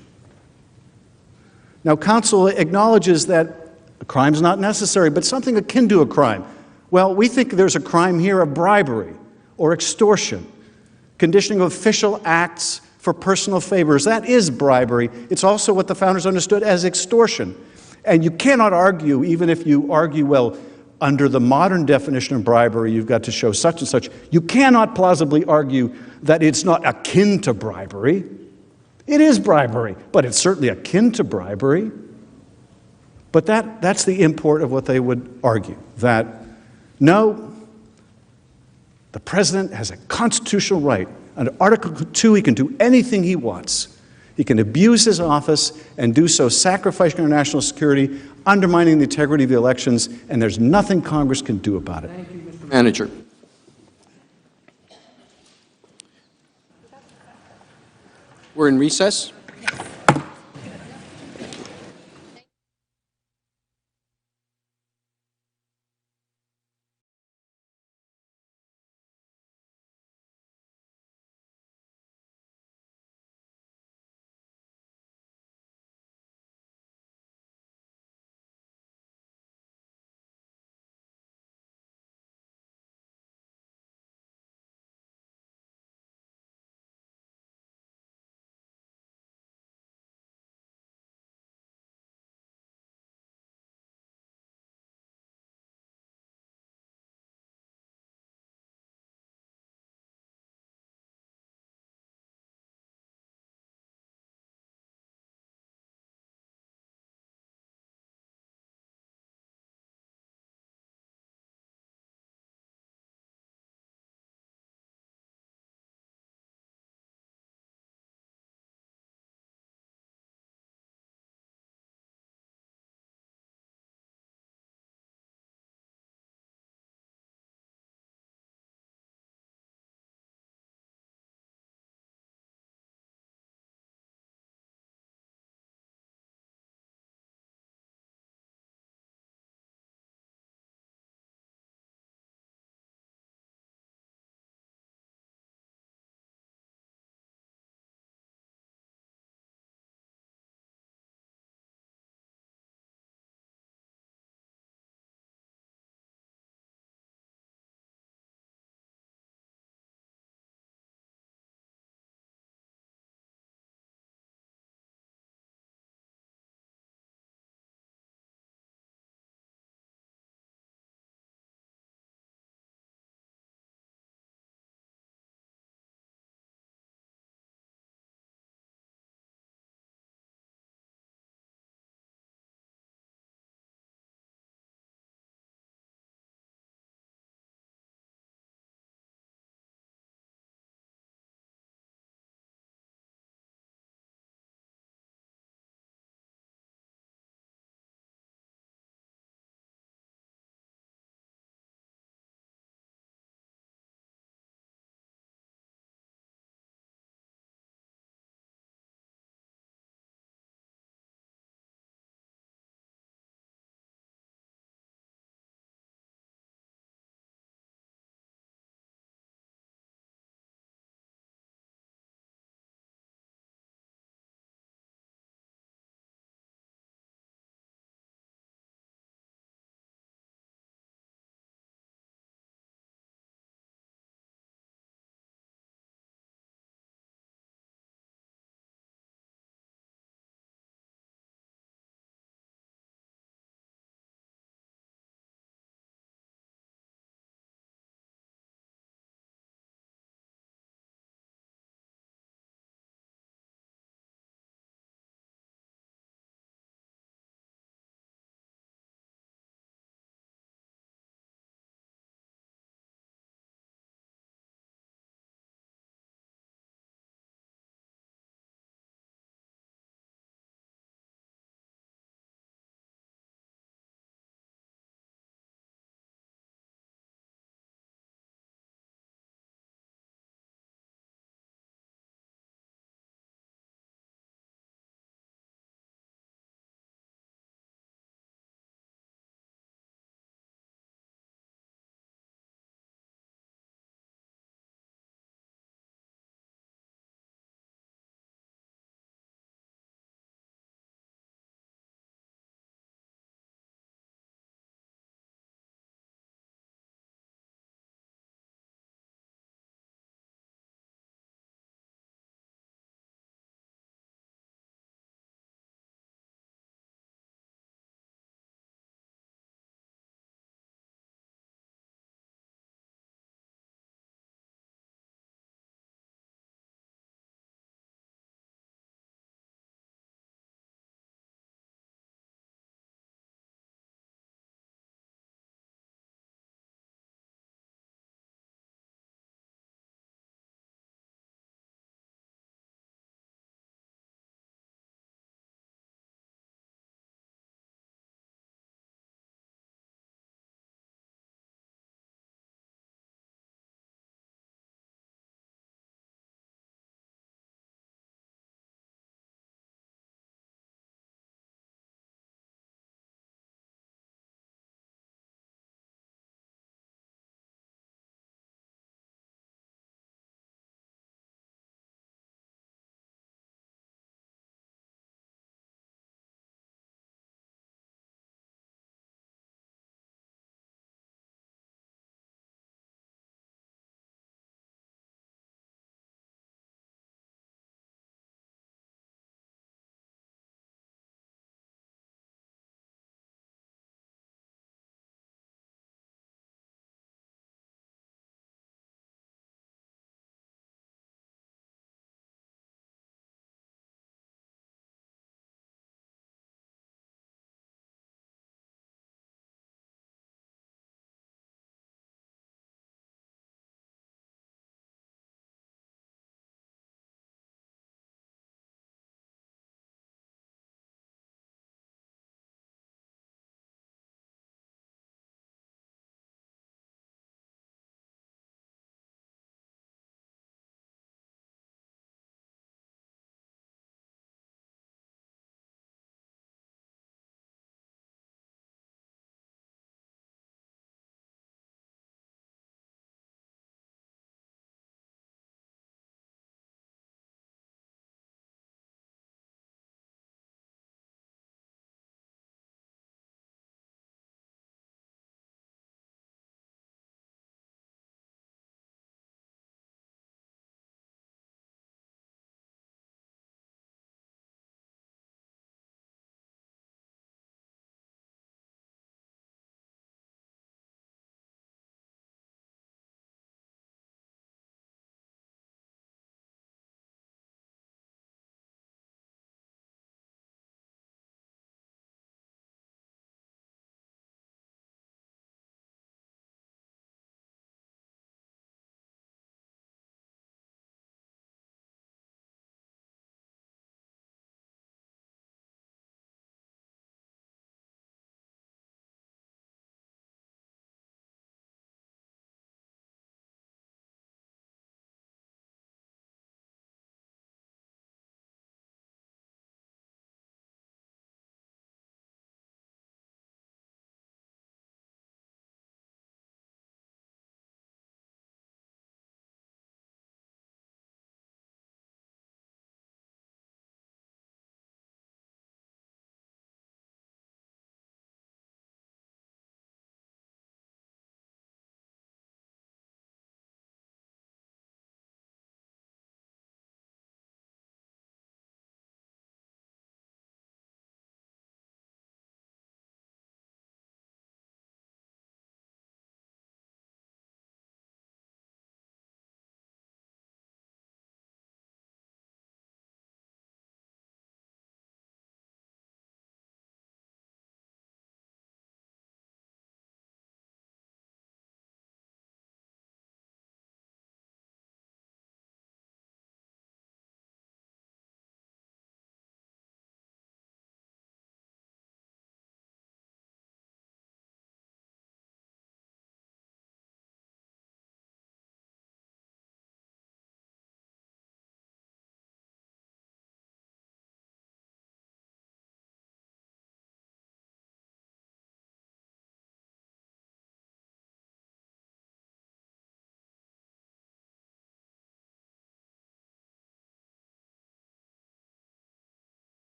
Now, counsel acknowledges that a crime is not necessary, but something akin to a crime. Well, we think there's a crime here of bribery or extortion, conditioning of official acts for personal favors. That is bribery. It's also what the founders understood as extortion. And you cannot argue, even if you argue, well, under the modern definition of bribery, you've got to show such and such. You cannot plausibly argue that it's not akin to bribery. It is bribery, but it's certainly akin to bribery. But that's the import of what they would argue, that no, the president has a constitutional right. Under Article 2, he can do anything he wants. He can abuse his office and do so sacrificing our national security, undermining the integrity of the elections, and there's nothing Congress can do about it. Thank you, Mr. Manager. We're in recess.